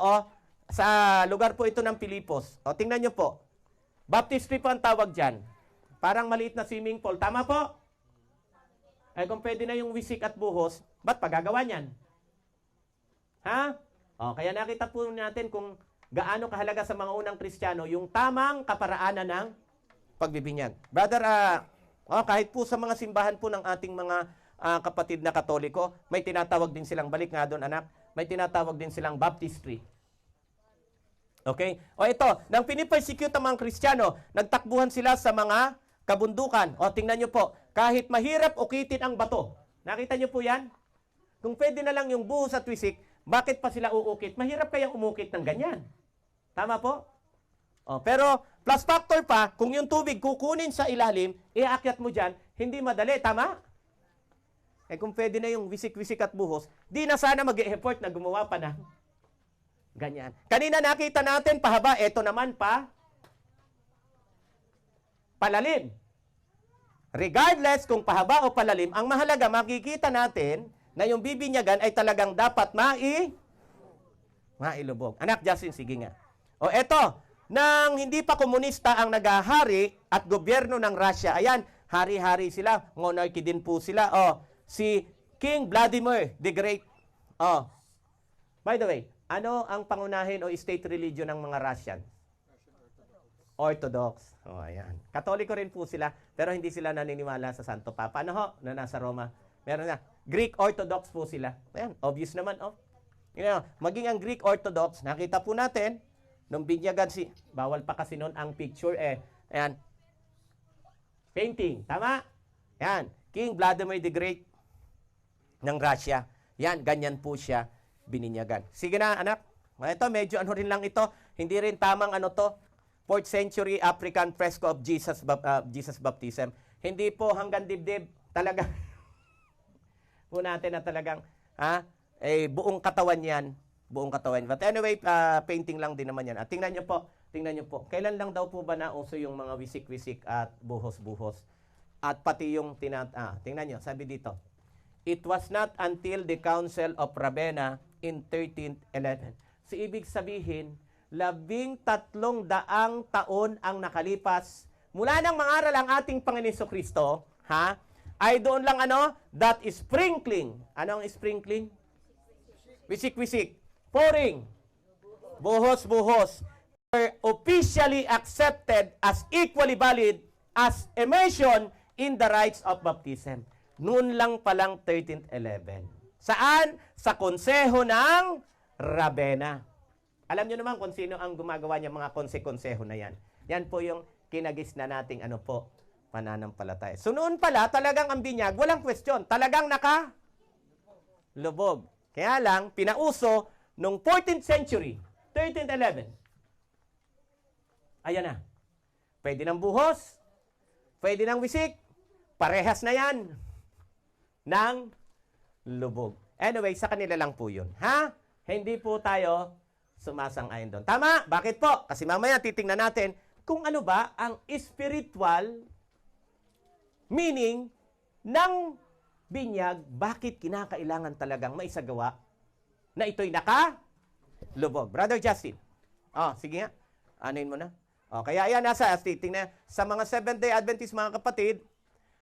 sa lugar po ito ng Pilipos. Tingnan nyo po. Baptistry po ang tawag dyan. Parang maliit na swimming pool. Tama po? Kung pwede na yung wisik at buhos, ba't pagagawa niyan? Ha? Kaya nakita po natin kung gaano kahalaga sa mga unang Kristiyano yung tamang kaparaanan ng pagbibinyag. Brother, kahit po sa mga simbahan po ng ating mga kapatid na Katoliko, may tinatawag din silang, balik nga doon anak, may tinatawag din silang baptistry. Okay? Ito, nang pinipersecute ang mga Kristiyano, nagtakbuhan sila sa mga kabundukan. Tingnan nyo po, kahit mahirap ukitin ang bato. Nakita nyo po yan? Kung pwede na lang yung buhos at wisik, bakit pa sila uukit? Mahirap kayang umukit ng ganyan. Tama po? Pero plus factor pa, kung yung tubig kukunin sa ilalim, iakyat mo dyan, hindi madali. Tama? Kung pwede na yung wisik-wisik at buhos, di na sana mag-e-effort na gumawa pa na ganyan. Kanina nakita natin pahaba, eto naman palalim. Regardless kung pahaba o palalim, ang mahalaga makikita natin na yung bibinyagan ay talagang dapat mailubog. Anak Justin, sige nga. Eto, nang hindi pa komunista ang nagahari at gobyerno ng Russia, ayan, hari-hari sila, monarchy din po sila. Si King Vladimir the Great. By the way, ano ang pangunahin o state religion ng mga Russian? Orthodox. Ayan. Katoliko rin po sila, pero hindi sila naniniwala sa Santo Papa. Ano ho? Na nasa Roma. Meron na. Greek Orthodox po sila. Ayan, obvious naman. Maging ang Greek Orthodox, nakita po natin, nung binyagan bawal pa kasi noon ang picture Ayan. Painting. Tama? Ayan. King Vladimir the Great ng Russia. Yan, ganyan po siya bininyagan. Sige na, anak. Ito, medyo rin lang ito. Hindi rin tamang 4th century African fresco of Jesus baptism. Hindi po hanggang dibdib. Talaga. po natin na talagang, buong katawan yan. Buong katawan. But anyway, painting lang din naman yan. At tingnan nyo po. Kailan lang daw po ba nauso yung mga wisik-wisik at buhos-buhos? At pati yung tingnan nyo, sabi dito. It was not until the Council of Ravenna in 1311. So, ibig sabihin, 13 taon ang nakalipas mula nang mangaral ang ating Panginoon Kristo, ay doon lang that is sprinkling. Ano ang sprinkling? Wisik-wisik. Pouring. Buhos-buhos. Were officially accepted as equally valid as immersion in the rites of baptism. Noon lang palang 1311. Saan? Sa konseho ng Ravenna. Alam nyo naman kung sino ang gumagawa niya mga konseho na yan. Yan po yung kinagis na nating pananampalataya. So noon pala, talagang ang binyag, walang question. Talagang lubog. Kaya lang, pinauso nung 14th century, 1311. Ayan na. Pwede ng buhos, pwede ng wisik, parehas na yan ng lubog. Anyway, sa kanila lang po yun. Ha? Hindi po tayo sumasang-ayon doon. Tama? Bakit po? Kasi mamaya titingnan natin kung ano ba ang spiritual meaning ng binyag, bakit kinakailangan talagang maisagawa na ito'y naka-lubog. Brother Justin. Sige nga. Anuin mo na. Kaya ayan, nasa titingnan sa mga Seventh-day Adventist, mga kapatid,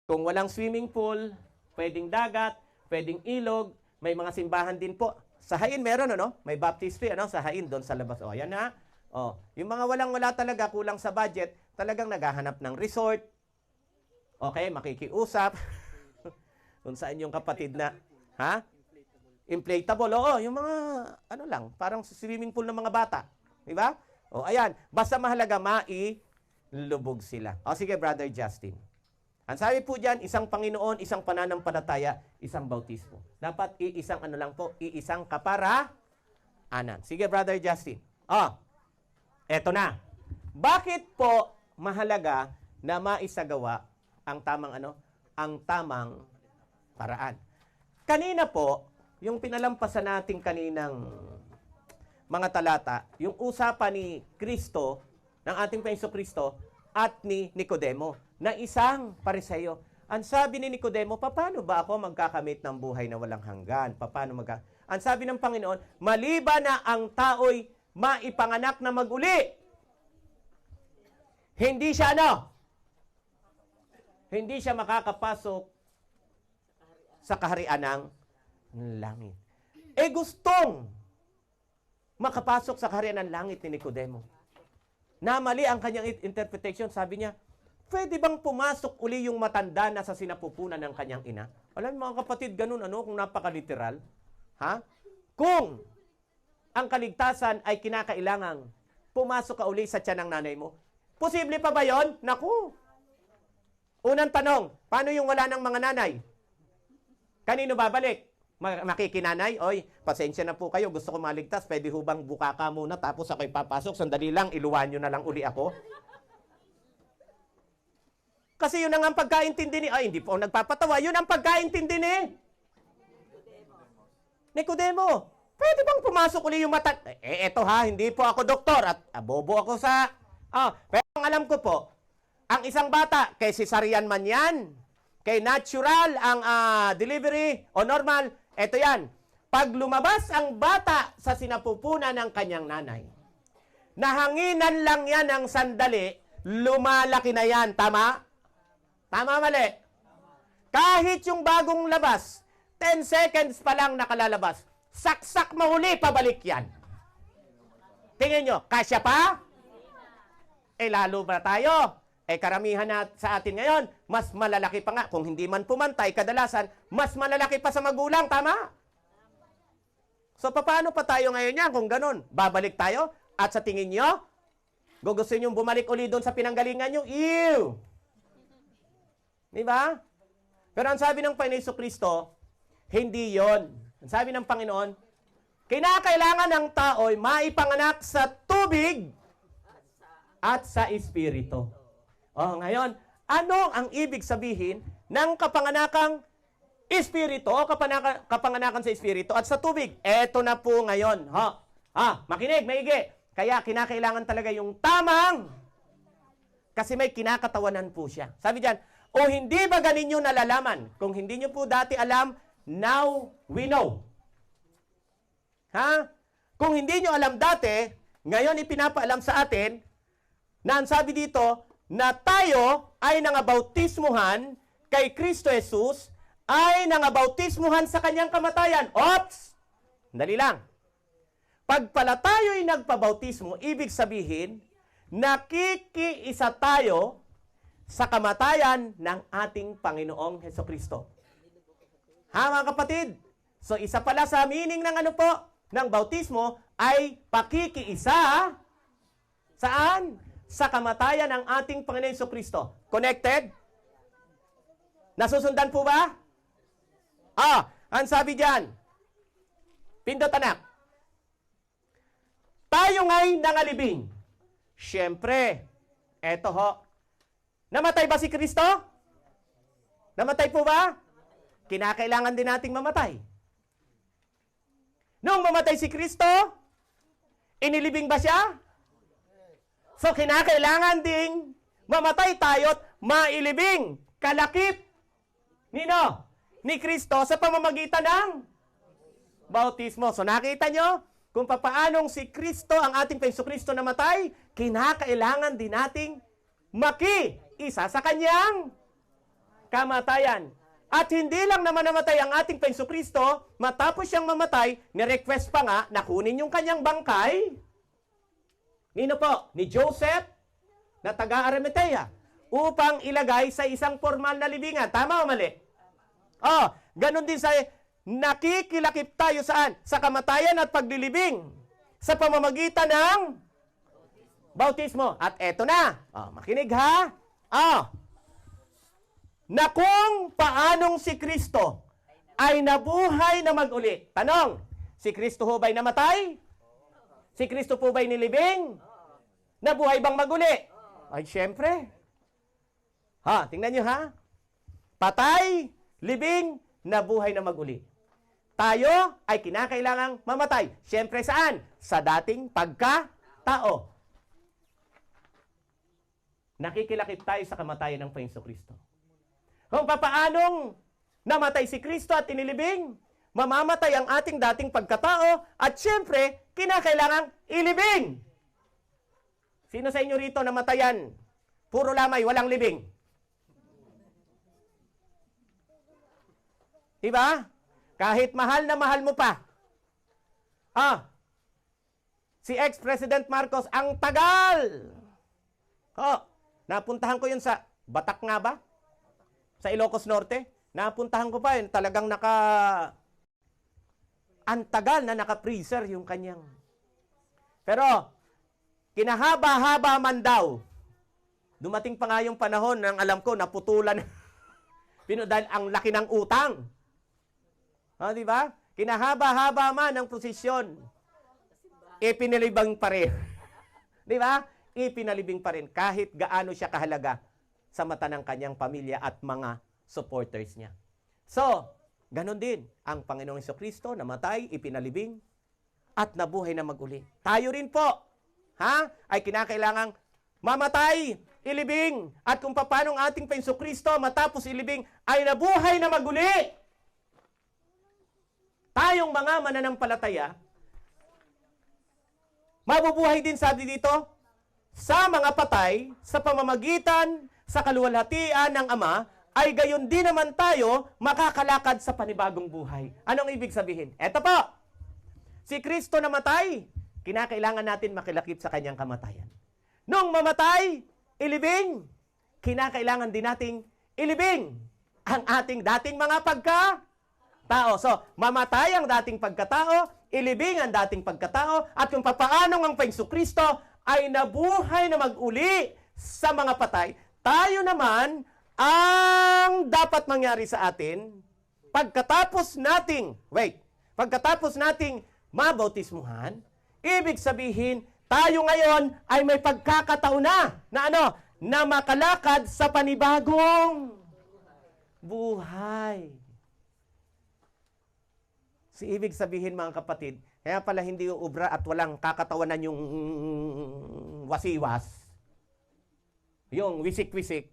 kung walang swimming pool, pwedeng dagat, pwedeng ilog, may mga simbahan din po. Sa Hain meron, ano? May baptistry, ano? Sa Hain, doon sa labas. Ayan na. Yung mga walang-wala talaga, kulang sa budget, talagang naghahanap ng resort. Okay, makikiusap. Kung saan yung kapatid na, inflatable. Oo, yung mga, ano lang, parang swimming pool ng mga bata. Di ba? Ayan. Basta mahalaga, mailubog sila. Sige, Brother Justin. Ang sabi po dyan, isang Panginoon, isang pananampalataya, isang bautismo. Dapat iisang ano lang po, iisang kaparaanan. Sige, Brother Justin. Eto na. Bakit po mahalaga na maisagawa ang tamang ano? Ang tamang paraan. Kanina po, yung pinalampasan natin kaninang mga talata, yung usapan ni Kristo, ng ating Panginoon Kristo, at ni Nicodemo, na isang Pariseo. Ang sabi ni Nicodemo, paano ba ako magkakamit ng buhay na walang hanggan? Ang sabi ng Panginoon, maliban na ang tao'y maipanganak na maguli, hindi siya hindi siya makakapasok sa kaharian ng langit. Gustong makapasok sa kaharian ng langit ni Nicodemo. Na mali ang kanyang interpretation, sabi niya, pwede bang pumasok uli yung matanda na sa sinapupunan ng kanyang ina? Alam mga kapatid, ganun kung napakaliteral. Kung ang kaligtasan ay kinakailangang pumasok ka uli sa tiyan ng nanay mo, posible pa ba yon? Naku! Unang tanong, paano yung wala ng mga nanay? Kanino babalik? Makikinanay? Oy, pasensya na po kayo, gusto ko maligtas, pwede hubang buka ka muna, tapos ako'y papasok, sandali lang, iluwan nyo na lang uli ako. Kasi yun ang pagkaintindi ni, hindi po nagpapatawa, yun ang pagkaintindi ni Nicodemo. Pwede bang pumasok uli yung mata? Eto hindi po ako doktor at bobo ako sa... pero ang alam ko po, ang isang bata, kay cesarean man yan, kay natural ang delivery o normal, eto yan. Pag lumabas ang bata sa sinapupunan ng kanyang nanay, nahanginan lang yan ng sandali, lumalaki na yan. Tama? Tama, mali? Kahit yung bagong labas, 10 seconds pa lang nakalalabas, saksak mahuli, pabalik yan. Tingin nyo, kasya pa? Lalo ba tayo? Karamihan na sa atin ngayon, mas malalaki pa nga. Kung hindi man pumantay, kadalasan, mas malalaki pa sa magulang. Tama? So, paano pa tayo ngayon yan kung ganun? Babalik tayo? At sa tingin nyo, gugustuhin nyo bumalik uli doon sa pinanggalingan nyo? Ew! Diba? Pero ang sabi ng Panginoon Kristo, hindi yon. Ang sabi ng Panginoon, kinakailangan ng tao'y maipanganak sa tubig at sa Espiritu. Ngayon, ano ang ibig sabihin ng kapanganakang Espiritu o kapanganakan sa Espiritu at sa tubig? Eto na po ngayon. Makinig, maigi. Kaya kinakailangan talaga yung tamang, kasi may kinakatawanan po siya. Sabi diyan, o hindi ba ganinyo nalalaman? Kung hindi nyo po dati alam, now we know. Kung hindi nyo alam dati, ngayon ipinapaalam sa atin, na ang sabi dito, na tayo ay nangabautismuhan kay Kristo Jesus, ay nangabautismuhan sa kanyang kamatayan. Ops! Dali lang. Pag pala tayo'y nagpabautismo, ibig sabihin, nakikiisa tayo sa kamatayan ng ating Panginoong Hesukristo. Mga kapatid? So, isa pala sa meaning ng ng bautismo ay pakikiisa. Saan? Sa kamatayan ng ating Panginoon Hesukristo. Connected? Nasusundan po ba? Ang sabi diyan, Pindot anak. Tayo nga'y nangalibing. Siyempre, eto ho. Namatay ba si Kristo? Namatay po ba? Kinakailangan din nating mamatay. Nung mamatay si Kristo, inilibing ba siya? So, kinakailangan ding mamatay tayo't mailibing. Kalakip. Nino? Ni Kristo sa pamamagitan ng bautismo. So, nakita nyo kung papaanong si Kristo, ang ating Kristo namatay, kinakailangan din nating maki-isa sa kanyang kamatayan. At hindi lang naman namatay ang ating Kristo, matapos siyang mamatay, ni-request pa nga na kunin yung kanyang bangkay. Nino po? Ni Joseph na taga-Arimathea upang ilagay sa isang formal na libingan. Tama o mali? Oh, ganun din sa nakikilakip tayo saan? Sa kamatayan at paglilibing sa pamamagitan ng bautismo. At eto na. Oh, makinig ha. Oh, na kung paanong si Kristo ay nabuhay na mag-uli. Tanong, si Kristo ho ba'y namatay? Si Kristo po ba'y nilibing? Nabuhay bang mag-uli? Ay, syempre. Ha, tingnan nyo ha. Patay, libing, nabuhay na mag-uli. Tayo ay kinakailangang mamatay. Syempre saan? Sa dating pagkatao. Nakikilakip tayo sa kamatayan ng Kristo. Kung papaanong namatay si Kristo at inilibing, mamamatay ang ating dating pagkatao at syempre, kinakailangang ilibing. Sino sa inyo rito namatayan? Puro lamay, walang libing. Diba? Kahit mahal na mahal mo pa. Si ex-President Marcos, ang tagal. Napuntahan ko yun sa Batak nga ba? Sa Ilocos Norte. Napuntahan ko pa yun. Talagang ang tagal na naka-freezer yung kanyang. Pero, kinahaba-haba man daw. Dumating pa nga yung panahon ng alam ko, naputulan. Dahil ang laki ng utang. Di ba? Kinahaba-haba man ang prosesyon. Ipinalibing pa rin. Di ba? Ipinalibing pa rin kahit gaano siya kahalaga sa mata ng kanyang pamilya at mga supporters niya. So, ganon din ang Panginoong Jesucristo namatay, ipinalibing, at nabuhay na mag-uli. Tayo rin po, ay kinakailangang mamatay, ilibing, at kung paano ang ating Jesucristo matapos ilibing ay nabuhay na mag-uli. Tayong mga mananampalataya, mabubuhay din sabi dito sa mga patay sa pamamagitan sa kaluwalhatian ng Ama, ay gayon din naman tayo makakalakad sa panibagong buhay. Anong ibig sabihin? Eto po, si Kristo namatay, kinakailangan natin makilakip sa kanyang kamatayan. Nung mamatay, ilibing, kinakailangan din nating ilibing ang ating dating mga pagkatao. So, mamatay ang dating pagkatao, ilibing ang dating pagkatao, at kung papaano ang Kristo ay nabuhay na mag-uli sa mga patay, tayo naman ang dapat mangyari sa atin pagkatapos nating mabautismuhan, ibig sabihin, tayo ngayon ay may pagkakataon na makalakad sa panibagong buhay. Si ibig sabihin mga kapatid, kaya pala hindi uubra at walang kakatawanan yung wasiwas, yung wisik-wisik,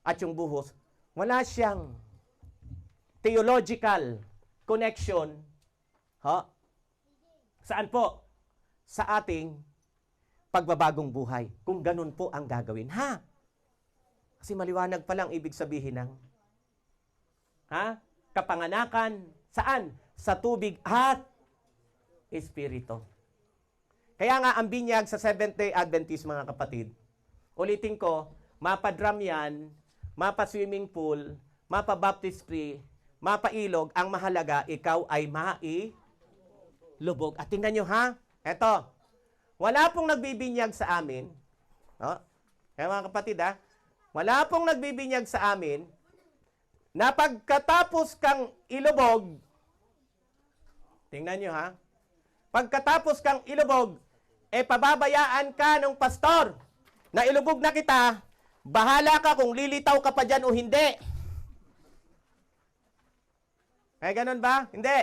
at yung buhos, wala siyang theological connection. Saan po? Sa ating pagbabagong buhay. Kung ganun po ang gagawin. Kasi maliwanag pa lang ibig sabihin ng kapanganakan. Saan? Sa tubig at espiritu. Kaya nga ang binyag sa Seventh-day Adventist, mga kapatid, ulitin ko, mapa-drum yan, mapa-swimming pool, mapa-baptistry, mapa-ilog, ang mahalaga, ikaw ay mailubog. At tingnan nyo eto, wala pong nagbibinyag sa amin, kaya mga kapatid wala pong nagbibinyag sa amin, na pagkatapos kang ilubog, Tingnan nyo ha. Pagkatapos kang ilubog, pababayaan ka ng pastor na ilubog na kita, bahala ka kung lilitaw ka pa dyan o hindi. Kaya ganun ba? Hindi.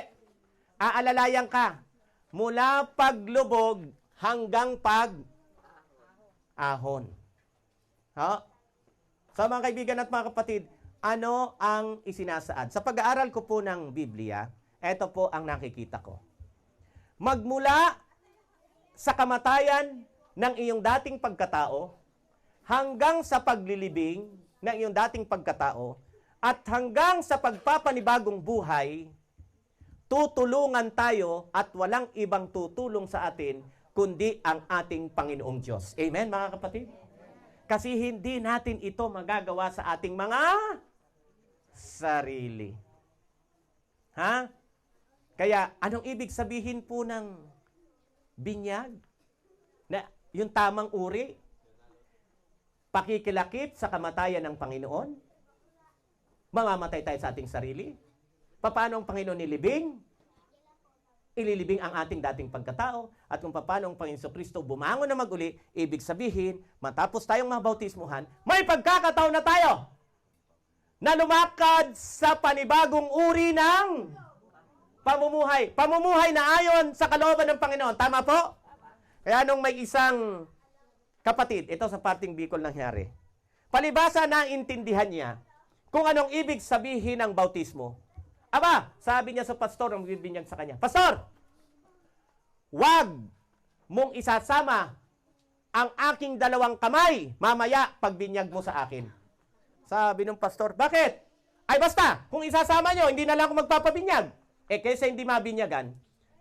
Aalalayan ka. Mula paglubog hanggang pag-ahon. Ha? So mga kaibigan at mga kapatid, ano ang isinasaad? Sa pag-aaral ko po ng Biblia, ito po ang nakikita ko. Magmula sa kamatayan ng iyong dating pagkatao, hanggang sa paglilibing ng iyong dating pagkatao, at hanggang sa pagpapanibagong buhay, tutulungan tayo at walang ibang tutulong sa atin kundi ang ating Panginoong Diyos. Amen, mga kapatid? Kasi hindi natin ito magagawa sa ating mga sarili. Ha? Kaya, anong ibig sabihin po ng binyag? Na yung tamang uri? Pakikilakip sa kamatayan ng Panginoon? Mamamatay tayo sa ating sarili? Paano ang Panginoon nilibing? Ililibing ang ating dating pagkatao. At kung paano ang Panginoon Kristo bumangon na maguli, ibig sabihin, matapos tayong mabautismuhan, may pagkakataon na tayo na lumakad sa panibagong uri ng pamumuhay. Pamumuhay na ayon sa kalooban ng Panginoon. Tama po? Kaya nung may isang kapatid, ito sa parting Bicol nangyari, palibasa na intindihan niya kung anong ibig sabihin ng bautismo. Aba, sabi niya sa pastor ang bibinyag sa kanya, Pastor, wag mong isasama ang aking dalawang kamay mamaya pagbinyag mo sa akin. Sabi ng pastor, bakit? Ay basta, kung isasama nyo, hindi na lang ako magpapabinyag. Kaysa hindi mabinyagan,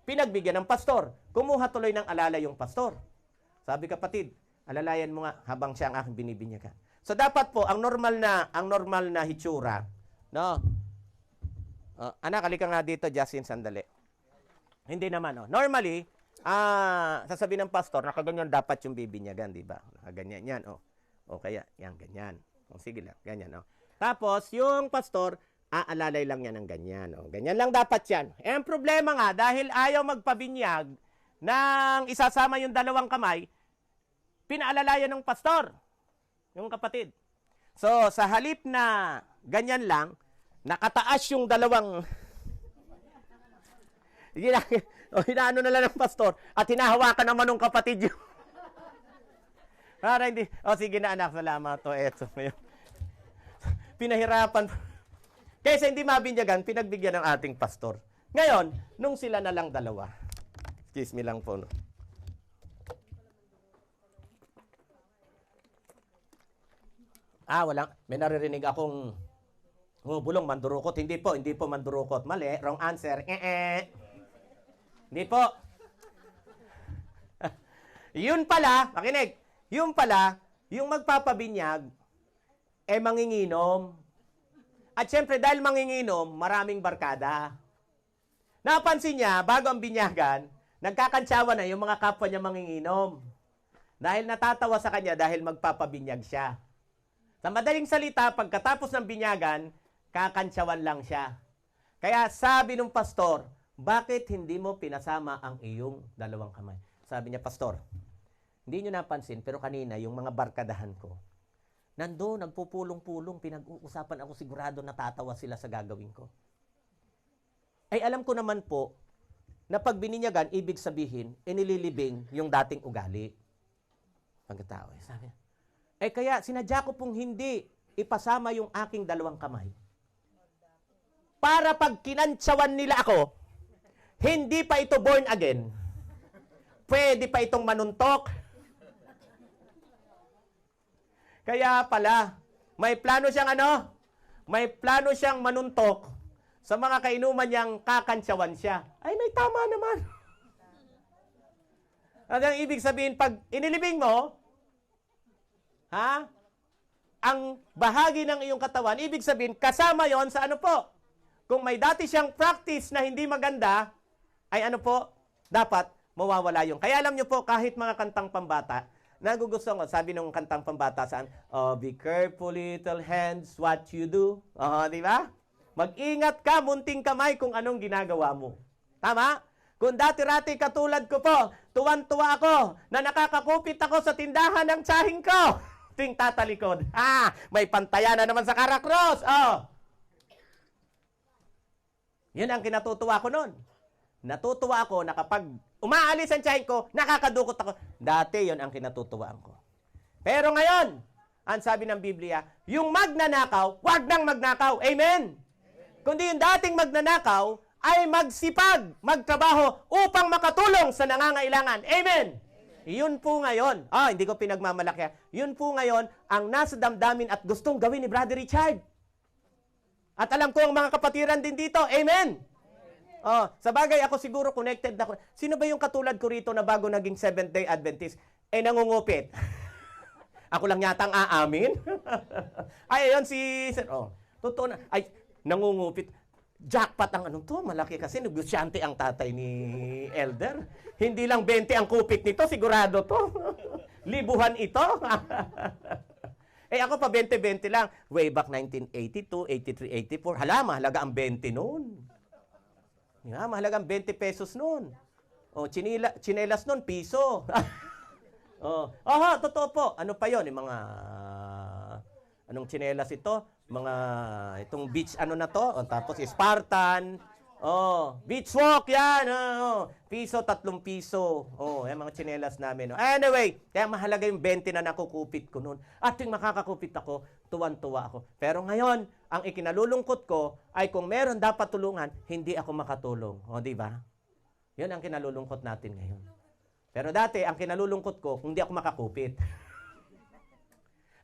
pinagbigyan ng pastor. Kumuha tuloy ng alalay yung pastor. Sabi kapatid, alalayan mo nga habang siya ang aking binibinyagan. So dapat po, ang normal na hitsura, no? Anak, halika nga dito, Justin, sandali. Hindi naman, normally, sasabihin ng pastor, nakaganyan dapat yung bibinyagan, di ba? Nakaganyan yan, O kaya, yan, ganyan. Sige lang, ganyan, Tapos, yung pastor, aalalay lang yan ng ganyan, Ganyan lang dapat yan. Ang problema nga, dahil ayaw magpabinyag nang isasama yung dalawang kamay, pinaalalayan ng pastor, yung kapatid. So, sa halip na ganyan lang, nakataas yung dalawang hinaano na lang ng pastor at hinahawakan naman ng kapatid yung para hindi, sige na anak, salamat to, eto. Pinahirapan. Kaysa hindi mabinyagan, pinagbigyan ng ating pastor. Ngayon, nung sila na lang dalawa, excuse me lang po, walang, may naririnig akong bulong, mandurukot. Hindi po mandurukot. Mali, wrong answer. Hindi po. Yun pala, makinig, yun pala, yung magpapabinyag, manginginom. At syempre, dahil manginginom, maraming barkada. Napansin niya, bago ang binyagan, nagkakantsawa na yung mga kapwa niya manginginom. Dahil natatawa sa kanya dahil magpapabinyag siya. Sa madaling salita, pagkatapos ng binyagan, kakantsawan lang siya. Kaya sabi ng pastor, bakit hindi mo pinasama ang iyong dalawang kamay? Sabi niya, Pastor, hindi nyo napansin, pero kanina, yung mga barkadahan ko, nandun, nagpupulong-pulong, pinag-uusapan ako, sigurado natatawa sila sa gagawin ko. Alam ko naman po, na pag bininyagan, ibig sabihin, inililibing yung dating ugali. Pagkatao, sabi niya, kaya sinadya ko pong hindi ipasama yung aking dalawang kamay. Para pag kinantsawan nila ako, hindi pa ito born again. Pwede pa itong manuntok. Kaya pala, may plano siyang May plano siyang manuntok sa mga kainuman niyang kakantsawan siya. Ay, may tama naman. Ano ang ibig sabihin, pag inilibing mo, ang bahagi ng iyong katawan, ibig sabihin, kasama yon sa kung may dati siyang practice na hindi maganda, ay dapat mawawala yung. Kaya alam nyo po, kahit mga kantang pambata, nagugustuhan ko, sabi ng kantang pambata saan, be careful little hands, what you do. Di ba? Mag-ingat ka, munting kamay kung anong ginagawa mo. Tama? Kung dati-rati katulad ko po, tuwan-tuwa ako na nakakakupit ako sa tindahan ng tsahing ko. Ting tatalikod. May pantaya na naman sa Caracross. Oh. Yun ang kinatutuwa ko noon. Natutuwa ako na kapag umaalis ang tsahing ko, nakakadukot ako. Dati yun ang kinatutuwaan ko. Pero ngayon, ang sabi ng Biblia, yung magnanakaw, wag nang magnakaw. Amen? Kundi yung dating magnanakaw, ay magsipag, magtrabaho upang makatulong sa nangangailangan. Amen? Yun po ngayon. Hindi ko pinagmamalaki. Yun po ngayon ang nasa damdamin at gustong gawin ni Brother Richard. At alam ko ang mga kapatiran din dito. Amen? Sa bagay ako siguro connected na. Sino ba yung katulad ko rito na bago naging Seventh-day Adventist? Nangungupit. Ako lang yata ang aamin. Ayun si... totoo na. Nangungupit. Jackpot ang anong to. Malaki kasi. Negosyante ang tatay ni Elder. Hindi lang 20 ang kupit nito. Sigurado to. Libuhan ito. Ako pa 20-20 lang. Way back 1982, 83, 84. Hala, mahalaga ang 20 noon. Mahalaga ang 20 pesos noon. Chinelas noon, piso. Totoo po. Ano pa yon? Yung mga... Anong chinelas ito? Itong beach na to. Tapos Spartan. Beach walk yan. Piso, 3 piso. Yung mga chinelas namin. Anyway, kaya mahalaga yung 20 na nakukupit ko noon. At yung makakakupit ako, tuwan-tuwa ako. Pero ngayon, ang ikinalulungkot ko ay kung meron dapat tulungan, hindi ako makatulong. Di ba? Yun ang kinalulungkot natin ngayon. Pero dati, ang kinalulungkot ko, hindi ako makakupit.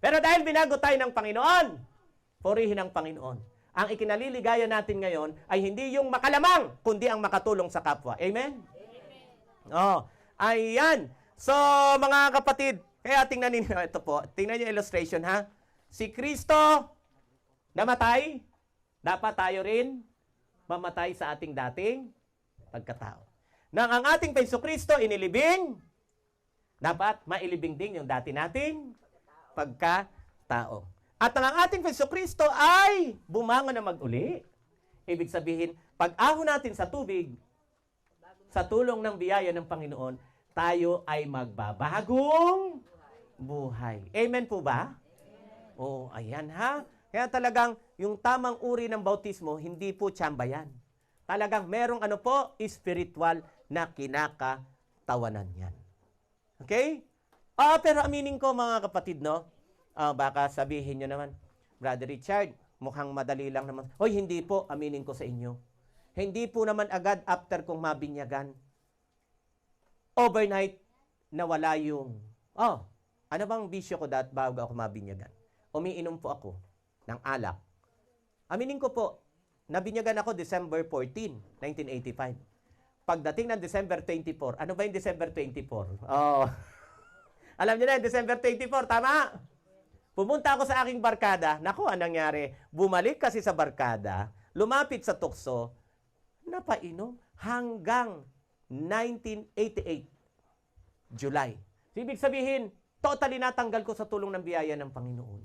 Pero dahil binago tayo ng Panginoon, purihin ang Panginoon. Ang ikinaliligaya natin ngayon ay hindi yung makalamang, kundi ang makatulong sa kapwa. Amen? Ayan. So, mga kapatid, kaya tingnan ninyo, ito po, tingnan niyo illustration, ha? Si Kristo, namatay, dapat tayo rin mamatay sa ating dating pagkatao. Nang ang ating Paiso Kristo inilibing, dapat mailibing din yung dati nating pagkatao. At ang ating Paiso Kristo ay bumangon na mag-uli. Ibig sabihin, pag-ahon natin sa tubig, sa tulong ng biyaya ng Panginoon, tayo ay magbabagong buhay. Amen po ba? Ayan ha. Kaya talagang yung tamang uri ng bautismo, hindi po tsamba yan. Talagang merong spiritual na kinakatawanan yan. Okay? Pero aminin ko mga kapatid, no? Baka sabihin nyo naman, Brother Richard, mukhang madali lang naman. Hindi po, aminin ko sa inyo. Hindi po naman agad after kong mabinyagan. Overnight, nawala yung, ano bang bisyo ko bago ako mabinyagan? Umiinom po ako ng alak. Aminin ko po, nabinyagan ako December 14, 1985. Pagdating ng December 24, ano ba yung December 24? Alam niyo na, December 24, tama? Pumunta ako sa aking barkada. Naku, anong nangyari? Bumalik kasi sa barkada, lumapit sa tukso, napainom hanggang 1988, July. So, ibig sabihin, totally natanggal ko sa tulong ng biyaya ng Panginoon.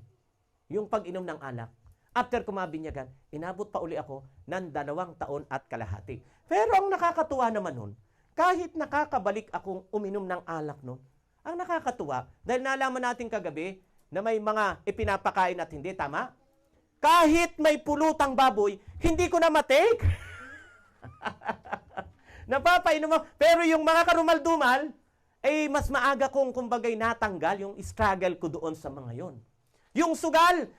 Yung pag-inom ng alak. After kumabinyagan, inabot pa uli ako ng 2 taon at kalahati. Pero ang nakakatuwa naman nun, kahit nakakabalik akong uminom ng alak nun, ang nakakatuwa, dahil nalaman natin kagabi, na may mga ipinapakain at hindi, tama? Kahit may pulutang baboy, hindi ko na matake. Napapainom mo. Pero yung mga karumal-dumal, mas maaga kong kumbagay natanggal yung struggle ko doon sa mga yon. Yung sugal,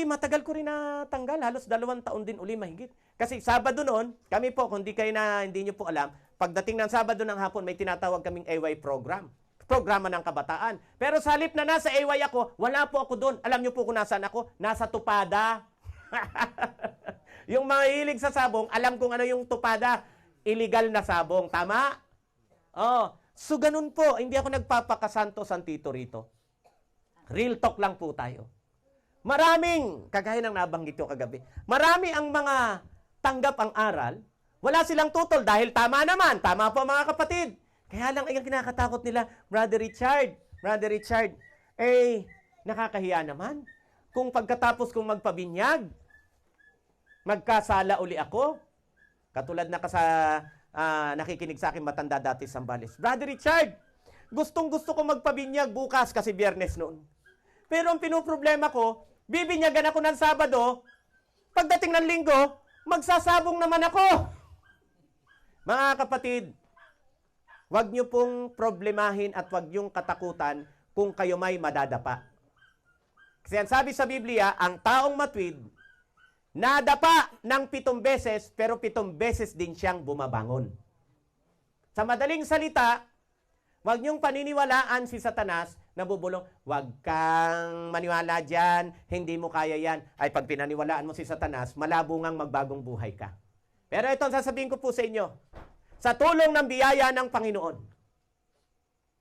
matagal ko rin natanggal. Halos 2 taon din uli mahigit. Kasi Sabado noon, kami po, kung hindi nyo po alam, pagdating ng Sabado ng hapon, may tinatawag kaming AY program. Programa ng kabataan. Pero sa halip na nasa AY ako, wala po ako doon. Alam niyo po kung nasaan ako? Nasa tupada. Yung mga hilig sa sabong, alam kung ano yung tupada. Illegal na sabong. Tama? So ganun po. Hindi ako nagpapakasanto-santito rito. Real talk lang po tayo. Maraming, kagaya ng nabanggit ko kagabi, marami ang mga tanggap ang aral, wala silang tutol dahil tama naman. Tama po mga kapatid. Kaya lang ang kinakatakot nila, Brother Richard, nakakahiya naman. Kung pagkatapos kong magpabinyag, magkasala uli ako, katulad na nakikinig sa akin matanda dati sa Zambales. Brother Richard, gustong-gusto ko magpabinyag bukas kasi Biyernes noon. Pero ang pinoproblema ko, bibinyagan ako ng Sabado, pagdating ng Linggo, magsasabong naman ako. Mga kapatid, huwag niyo pong problemahin at huwag niyong katakutan kung kayo may madadapa. Kasi ang sabi sa Biblia, ang taong matwid, nadapa ng 7 beses, pero 7 beses din siyang bumabangon. Sa madaling salita, huwag niyong paniniwalaan si Satanas na bubulong, huwag kang maniwala dyan, hindi mo kaya yan. Ay, pag pinaniwalaan mo si Satanas, malabo ngang magbagong buhay ka. Pero ito ang sasabihin ko po sa inyo, sa tulong ng biyaya ng Panginoon,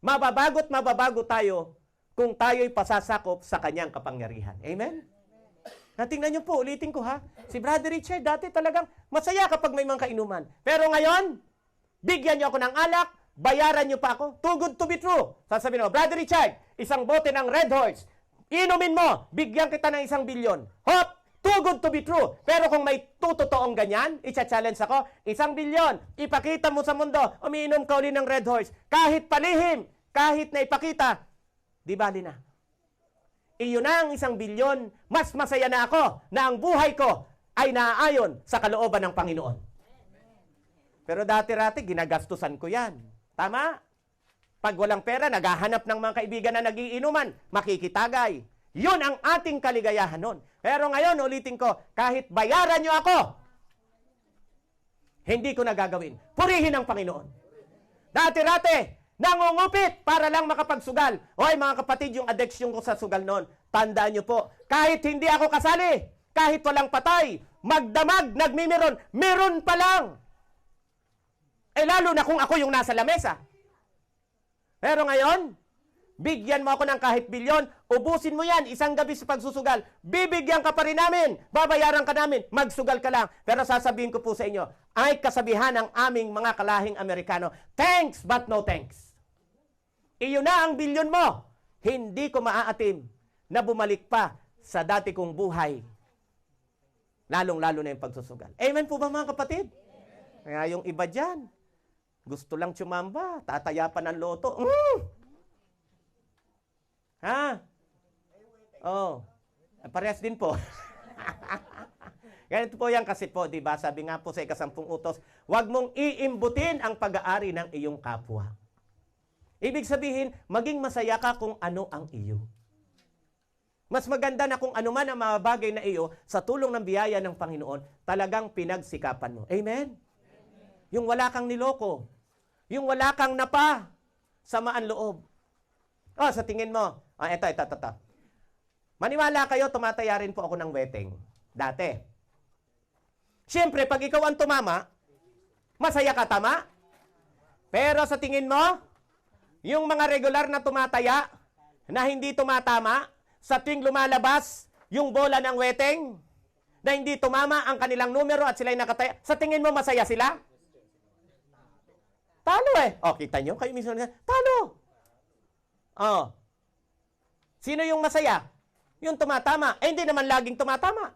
mababago tayo kung tayo'y pasasakop sa kanyang kapangyarihan. Amen? Natingnan niyo po, ulitin ko ha. Si Brother Richard dati talagang masaya kapag may mga kainuman. Pero ngayon, bigyan niyo ako ng alak, bayaran niyo pa ako. Too good to be true. Sasabihin mo, Brother Richard, isang bote ng Red Horse, inumin mo, bigyan kita ng 1 bilyon. Hop! Too good to be true. Pero kung may tutotoong ganyan, i-challenge ako, 1 bilyon, ipakita mo sa mundo, umiinom ka uli ng Red Horse. Kahit palihim, kahit na ipakita, di bali na. Iyon na ang 1 bilyon, mas masaya na ako na ang buhay ko ay naaayon sa kalooban ng Panginoon. Pero dati-rati, ginagastusan ko yan. Tama? Pag walang pera, naghahanap ng mga kaibigan na nagiinuman, makikitagay. Yun ang ating kaligayahan nun. Pero ngayon, ulitin ko, kahit bayaran nyo ako, hindi ko nagagawin. Purihin ang Panginoon. Dati-rati, nangungupit para lang makapagsugal. Hoy mga kapatid, yung addiction ko sa sugal noon, tandaan nyo po, kahit hindi ako kasali, kahit walang patay, magdamag, nagmimiron, meron pa lang. Eh lalo na kung ako yung nasa lamesa. Pero ngayon, bigyan mo ako ng kahit bilyon, ubusin mo yan, isang gabi sa pagsusugal, bibigyan ka pa rin namin, babayaran ka namin, magsugal ka lang. Pero sasabihin ko po sa inyo, ay kasabihan ng aming mga kalahing Amerikano, thanks but no thanks. Iyon na ang bilyon mo. Hindi ko maaatim na bumalik pa sa dati kong buhay. Lalong-lalo na yung pagsusugal. Amen po ba mga kapatid? Kaya yung iba dyan, gusto lang tsumamba, tatayapan ng loto. Ha? Oh. Parehas din po. Ganito po yan kasi po, di ba? Sabi nga po sa 10 utos, huwag mong iimbutin ang pag-aari ng iyong kapwa. Ibig sabihin, maging masaya ka kung ano ang iyo. Mas maganda na kung ano man ang mga bagay na iyo, sa tulong ng biyaya ng Panginoon, talagang pinagsikapan mo. Amen? Yung wala kang niloko. Yung wala kang napa. Samaan loob. Oh, sa tingin mo, ito. Maniwala kayo, tumataya rin po ako ng weteng. Dati. Siyempre, pag ikaw ang tumama, masaya ka, tama? Pero sa tingin mo, yung mga regular na tumataya, na hindi tumatama, sa tuwing lumalabas, yung bola ng weteng, na hindi tumama ang kanilang numero at sila'y nakataya, sa tingin mo masaya sila? Talo eh. O, kita nyo, kayo mismo na, talo. Oh. Sino yung masaya? Yung tumatama. Eh, hindi naman laging tumatama.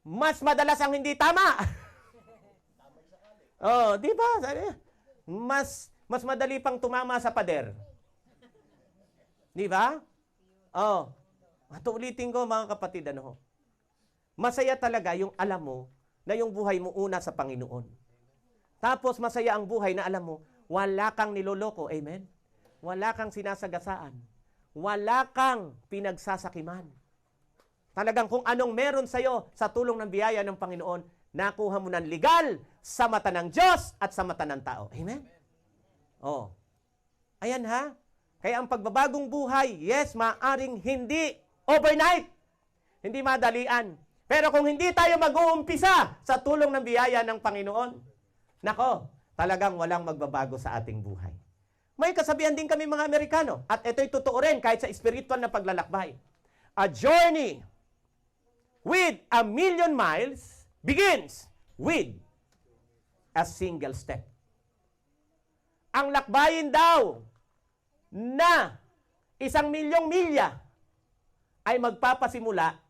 Mas madalas ang hindi tama. Oh, di ba? Mas madali pang tumama sa pader. Di ba? Oh. At ulitin ko mga kapatid, masaya talaga yung alam mo na yung buhay mo una sa Panginoon. Tapos masaya ang buhay na alam mo, wala kang niloloko. Amen? Wala kang sinasagasaan. Wala kang pinagsasakiman. Talagang kung anong meron sa'yo sa tulong ng biyaya ng Panginoon, nakuha mo ng legal sa mata ng Diyos at sa mata ng tao. Amen? Oh. Ayan ha. Kaya ang pagbabagong buhay, yes, maaring hindi overnight. Hindi madalian. Pero kung hindi tayo mag-uumpisa sa tulong ng biyaya ng Panginoon, nako, talagang walang magbabago sa ating buhay. May kasabihan din kami mga Amerikano, at ito'y totoo rin kahit sa spiritual na paglalakbay. A journey with 1,000,000 miles begins with a single step. Ang lakbayin daw na 1,000,000 milya ay magpapasimula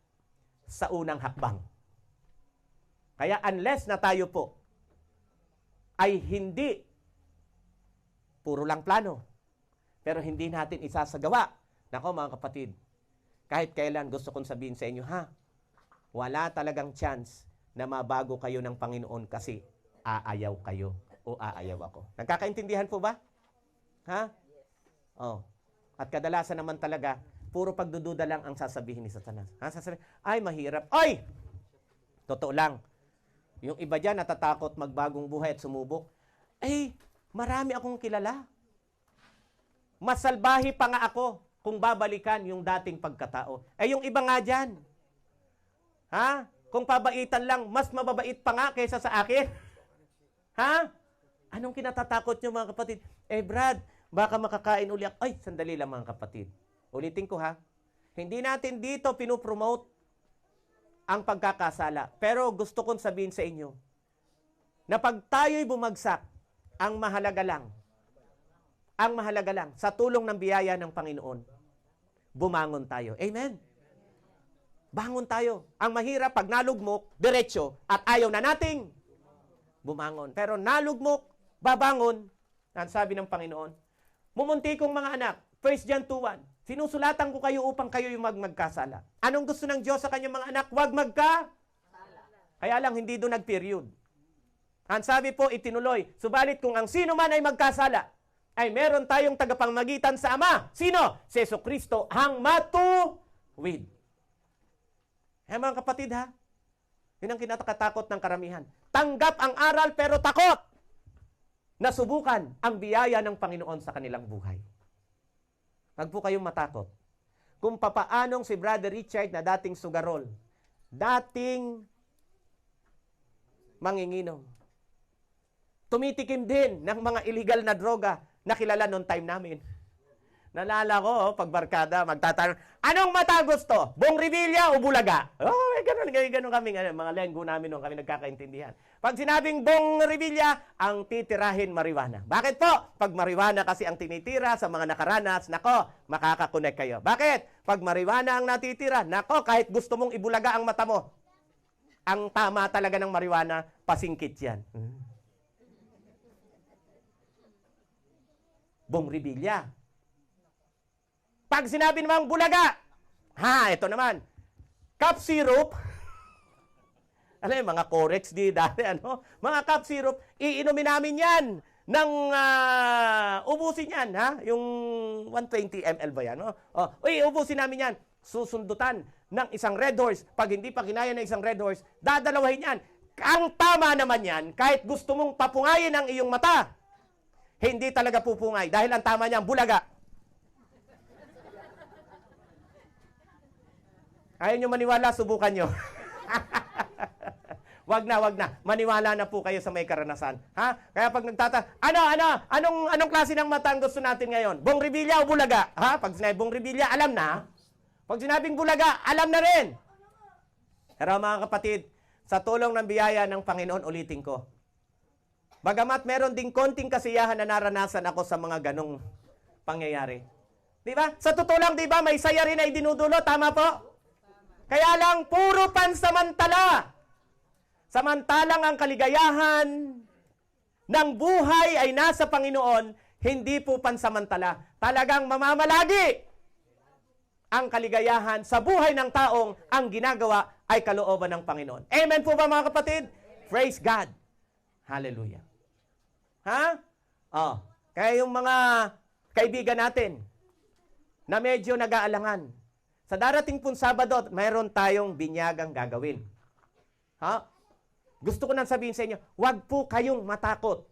sa unang hakbang. Kaya unless na tayo po ay hindi puro lang plano, pero hindi natin isasagawa. Nako mga kapatid, kahit kailan gusto kong sabihin sa inyo, wala talagang chance na mabago kayo ng Panginoon kasi aayaw kayo o aayaw ako. Nagkakaintindihan po ba? At kadalasan naman talaga, puro pagdududa lang ang sasabihin ni Satanas. Sasabihin, ay mahirap. Ay! Totoo lang. Yung iba dyan natatakot magbagong buhay at sumubok. Marami akong kilala. Masalbahi pa nga ako kung babalikan yung dating pagkatao. Yung iba nga dyan. Kung pabaitan lang, mas mababait pa nga kaysa sa akin. Anong kinatatakot nyo mga kapatid? Brad, baka makakain uli ako. Sandali lang mga kapatid. Ulitin ko Hindi natin dito pinopromote ang pagkakasala. Pero gusto kong sabihin sa inyo, na pag tayo'y bumagsak, ang mahalaga lang, sa tulong ng biyaya ng Panginoon, bumangon tayo. Amen? Bangon tayo. Ang mahirap, pag nalugmok, diretso, at ayaw na nating bumangon. Pero nalugmok, babangon, ang sabi ng Panginoon, mumunti kong mga anak, 1 John 2:1, sinusulatan ko kayo upang kayo yung magkasala. Anong gusto ng Diyos sa kanyang mga anak? Huwag magkasala. Kaya lang, hindi doon nag-period. Ang sabi po, itinuloy, subalit kung ang sino man ay magkasala, ay meron tayong tagapamagitan sa Ama. Sino? Si Jesucristo ang matuwid. Mga kapatid yun ang kinatakatakot ng karamihan. Tanggap ang aral pero takot na subukan ang biyaya ng Panginoon sa kanilang buhay. Huwag po kayong matakot. Kung papaanong si Brother Richard na dating sugarol, dating manginginom, tumitikim din ng mga illegal na droga na kilala noong time namin. Nalala ko, pag barkada, magtatanong, anong mata gusto? Bong Revilla o Bulaga? Ganun kami, mga lenggo namin noon kami nagkakaintindihan. Pag sinabing Bong Revilla, ang titirahin marijuana. Bakit po? Pag marijuana kasi ang tinitira sa mga nakaranas, nako, makakakonek kayo. Bakit? Pag marijuana ang natitira, nako, kahit gusto mong ibulaga ang mata mo, ang tama talaga ng marijuana, pasingkit yan. Bong Revilla. Pag sinabi namang Bulaga, ito naman, cup syrup, mga Corex dati, mga cup syrup, iinumin namin yan ng ubusin yan, yung 120 ml ba yan? Ubusin namin yan, susundutan ng isang Red Horse. Pag hindi pa kinaya ng isang Red Horse, dadalawahin yan. Ang tama naman yan, kahit gusto mong papungayin ang iyong mata, hindi talaga pupungay dahil ang tama niyan, Bulaga. Ayaw nyo maniwala, subukan nyo. Wag na. Maniwala na po kayo sa may karanasan. Kaya pag anong klase ng mata ang gusto natin ngayon? Bong Revilla o Bulaga? Pag sinabi Bong Revilla, alam na. Pag sinabing Bulaga, alam na rin. Pero mga kapatid, sa tulong ng biyaya ng Panginoon, ulitin ko. Bagamat meron ding konting kasiyahan na naranasan ako sa mga ganong pangyayari. Di ba? Sa totoo lang, di ba, may saya rin ay dinudulot. Tama po? Kaya lang, puro pansamantala. Samantalang ang kaligayahan ng buhay ay nasa Panginoon, hindi po pansamantala. Talagang mamamalagi ang kaligayahan sa buhay ng taong ang ginagawa ay kalooban ng Panginoon. Amen po ba mga kapatid? Praise God. Hallelujah. Kaya yung mga kaibigan natin na medyo nag-aalangan, sa darating pong Sabado, mayroon tayong binyagang gagawin. Gusto ko nang sabihin sa inyo, huwag po kayong matakot.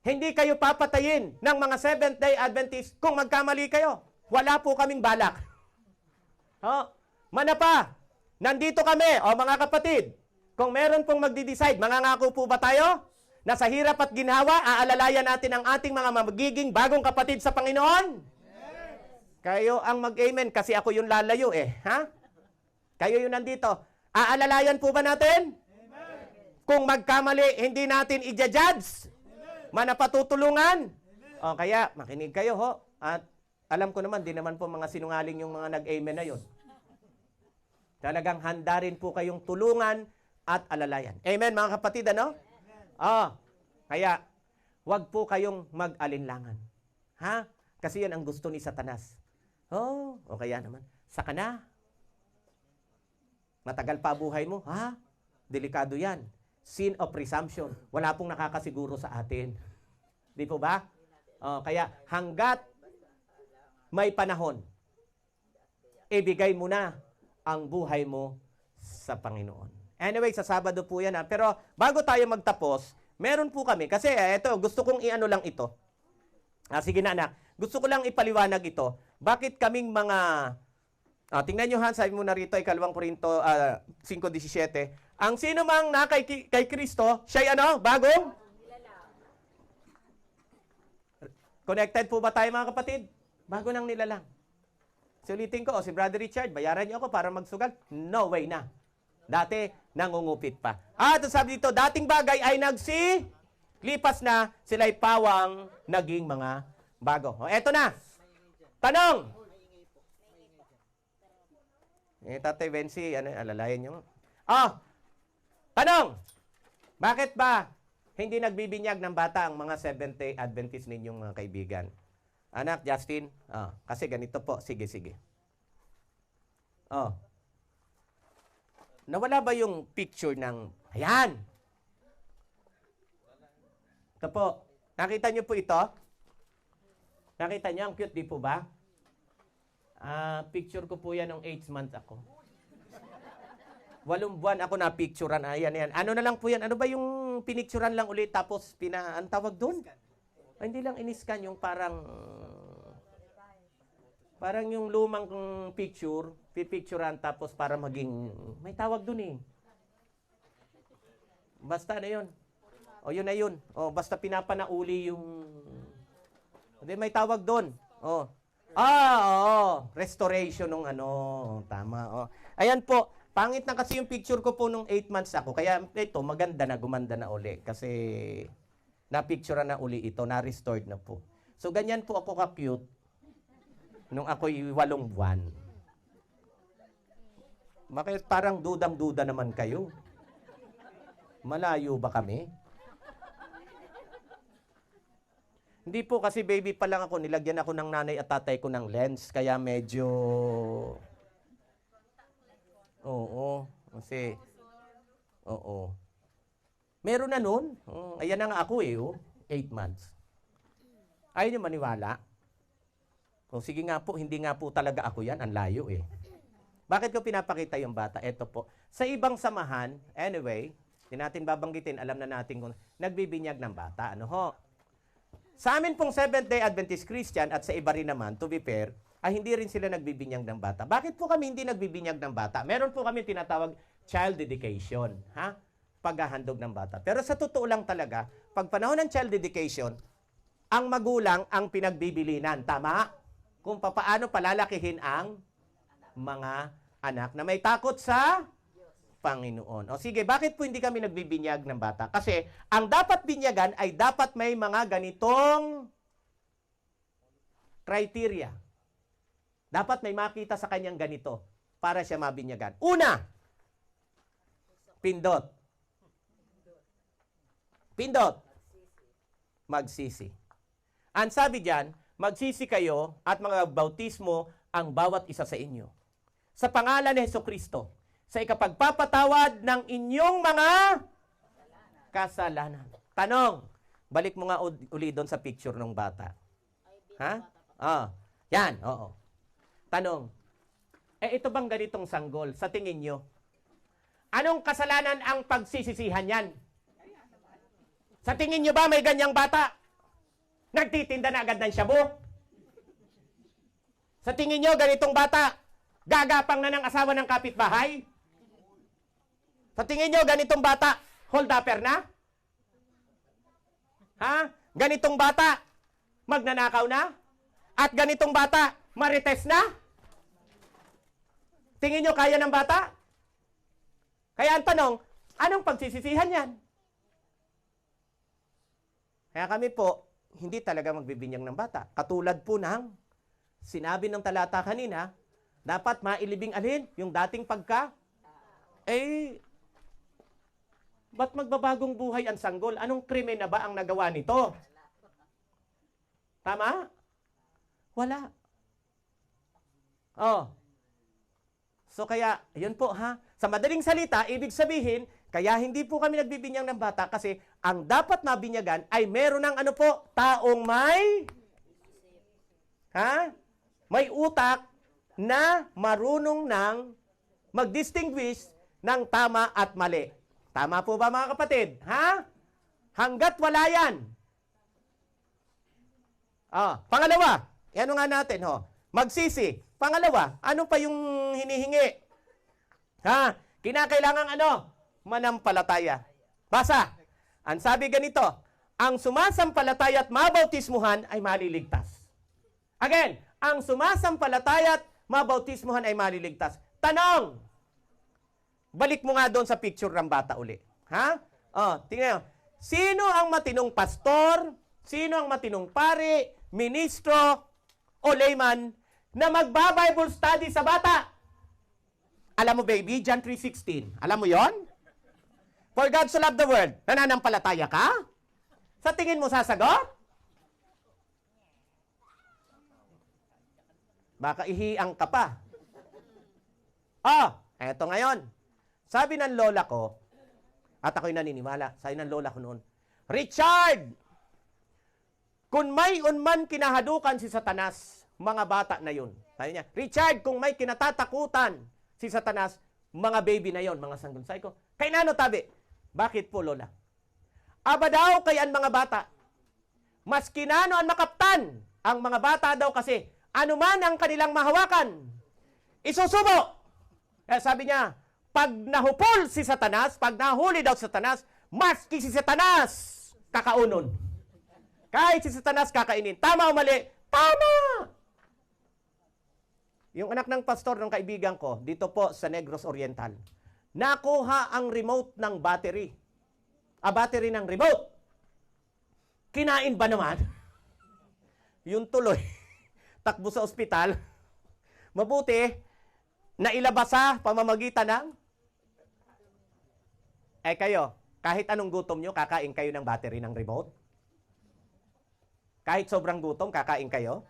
Hindi kayo papatayin ng mga Seventh-day Adventists kung magkamali kayo. Wala po kaming balak. Manapa, nandito kami, mga kapatid. Kung meron pong magdi-decide, mangangako po ba tayo na sa hirap at ginhawa, aalalayan natin ang ating mga magiging bagong kapatid sa Panginoon? Kayo ang mag-amen kasi ako yung lalayo Kayo yung nandito. Aalalayan po ba natin? Amen. Kung magkamali, hindi natin i-judge. Manapatutulungan. Kaya makinig kayo At alam ko naman, di naman po mga sinungaling yung mga nag-amen na yun. Talagang handa rin po kayong tulungan at alalayan. Amen mga kapatid, Kaya, wag po kayong mag-alinlangan. Ha? Kasi yan ang gusto ni Satanas. Oh, o kaya naman, saka na. Matagal pa buhay mo. Ha? Delikado yan. Sin of presumption. Wala pong nakakasiguro sa atin. Di po ba? Kaya hanggat may panahon, ibigay mo na ang buhay mo sa Panginoon. Anyway, sa Sabado po yan. Pero bago tayo magtapos, meron po kami. Kasi ito, gusto kong i-ano lang ito. Sige na anak. Gusto ko lang ipaliwanag ito. Bakit kaming mga... tingnan nyo ha, sabi mo na rito, 2 Korinto 5:17. Ang sino mang na kay Kristo, siya'y ano? Bagong? Connected po ba tayo mga kapatid? Bago nang nilalang. Sulitin ko, si Brother Richard, bayaran niyo ako para magsugal? No way na. Dati, nangungupit pa. At sabi dito, dating bagay ay lipas na, sila'y pawang naging mga bago. Eto na. Tanong. Tatay Bensi, alalayan niyo. Tanong. Bakit ba hindi nagbibinyag ng bata ang mga Seventh-day Adventist ninyong mga kaibigan? Anak, Justin, kasi ganito po. Sige. Nawala ba yung picture ng... Ayan! Ito po. Nakita niyo po ito? Nakita niyo? Ang cute, di po ba? Picture ko po yan nung 8 months ako. 8 buwan ako na-picturean. Ayan. Ano na lang po yan? Ano ba yung pinicturean lang ulit tapos ang tawag doon? Hindi lang iniskan yung parang yung lumang picture, pipicturean tapos para maging, may tawag doon eh. Basta na yun. Yun na yun. Basta pinapanauli yung, hindi may tawag doon. Restoration ng tama. Ayan po. Pangit na kasi yung picture ko po nung 8 months ako. Kaya ito, maganda na, gumanda na uli. Kasi na-picture na uli ito, na-restored na po. So, ganyan po ako ka-cute nung ako'y 8 buwan. Bakit parang dudang-duda naman kayo? Malayo ba kami? Hindi po, kasi baby pa lang ako. Nilagyan ako ng nanay at tatay ko ng lens. Kaya medyo... Kasi... Meron na nun. Ayan na nga ako 8 months. Ayaw niyo maniwala? Sige nga po, hindi nga po talaga ako yan. Ang layo Bakit ko pinapakita yung bata? Ito po. Sa ibang samahan, anyway, hindi natin babanggitin, alam na natin kung nagbibinyag ng bata. Sa amin pong Seventh-day Adventist Christian at sa iba rin naman, to be fair, ay hindi rin sila nagbibinyag ng bata. Bakit po kami hindi nagbibinyag ng bata? Meron po kami tinatawag child dedication. Paghahandog ng bata. Pero sa totoo lang talaga, pag panahon ng child dedication, ang magulang ang pinagbibilinan. Tama? Kung papaano palalakihin ang mga anak na may takot sa Panginoon. Sige, bakit po hindi kami nagbibinyag ng bata? Kasi ang dapat binyagan ay dapat may mga ganitong criteria. Dapat may makita sa kanyang ganito para siya mabinyagan. Una, pindot. Magsisi. Ang sabi diyan, magsisi kayo at magbautismo ang bawat isa sa inyo. Sa pangalan ni Hesukristo, sa ikapagpapatawad ng inyong mga kasalanan. Tanong, balik mo nga uli doon sa picture ng bata. Yan, oo. Tanong, ito bang ganitong sanggol sa tingin nyo? Anong kasalanan ang pagsisisihan yan? Sa tingin nyo ba may ganyang bata? Nagtitinda na agad ng shabu? Sa tingin nyo ganitong bata, gagapang na ng asawa ng kapitbahay? Sa tingin nyo ganitong bata, hold-upper na? Ganitong bata, magnanakaw na? At ganitong bata, marites na? Tingin nyo kaya ng bata? Kaya ang tanong, anong pagsisisihan yan? Kaya kami po, hindi talaga magbibinyag ng bata. Katulad po ng sinabi ng talata kanina, dapat mailibing alin yung dating Ba't magbabagong buhay ang sanggol? Anong krimen na ba ang nagawa nito? Tama? Wala. Oh. So kaya, yun po ha. Sa madaling salita, ibig sabihin, kaya hindi po kami nagbibinyang ng bata kasi ang dapat mabinyagan ay meron ng ano po, taong may utak na marunong ng mag-distinguish ng tama at mali. Tama po ba mga kapatid? Ha? Hanggat wala yan. Pangalawa, ano nga natin ho? Magsisi. Pangalawa, ano pa yung hinihingi? Kinakailangan manampalataya. Basa. Ang sabi ganito, ang sumasampalataya at mabautismuhan ay maliligtas. Again, ang sumasampalataya at mabautismuhan ay maliligtas. Tanong, balik mo nga doon sa picture ng bata uli. Tingnan nyo. Sino ang matinong pastor, sino ang matinong pari, ministro, o layman na magba-Bible study sa bata? Alam mo baby, John 3:16. Alam mo yon? For God so loved the world. Nananampalataya ka? Sa tingin mo sasagot? Baka ihiang ka pa. Eto ngayon. Sabi ng lola ko, at ako'y naniniwala, sabi ng lola ko noon, Richard! Kung may unman kinahadukan si Satanas, mga bata na yun. Sabi niya, Richard, kung may kinatatakutan si Satanas, mga baby na yon, mga sanggol. Sabi ko, kay nano tabi? Bakit po, lola? Aba daw kayan mga bata. Mas kinano ang makaptan. Ang mga bata daw kasi, anuman ang kanilang mahawakan, isusubo. Kaya sabi niya, pag nahupol si Satanas, pag nahuli daw si Satanas, maski si Satanas, kakaunon. Kahit si Satanas kakainin. Tama o mali? Tama! Yung anak ng pastor ng kaibigan ko, dito po sa Negros Oriental, nakuha ang remote ng battery. Battery ng remote. Kinain ba naman? Yung tuloy, takbo sa ospital, mabuti, nailabas sa pamamagitan ng kayo, kahit anong gutom nyo, kakain kayo ng battery ng remote? Kahit sobrang gutom, kakain kayo?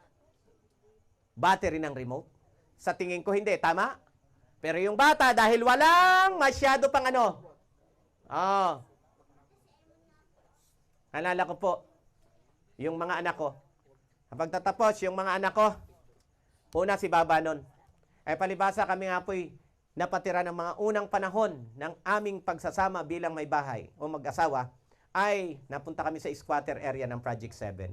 Battery ng remote? Sa tingin ko hindi, tama? Pero yung bata, dahil walang masyado pang alala ko po, yung mga anak ko, kapag tatapos, yung mga anak ko, una si Baba nun. Palibasa kami nga po'y napatira ng mga unang panahon ng aming pagsasama bilang may bahay o mag-asawa, ay napunta kami sa squatter area ng Project 7.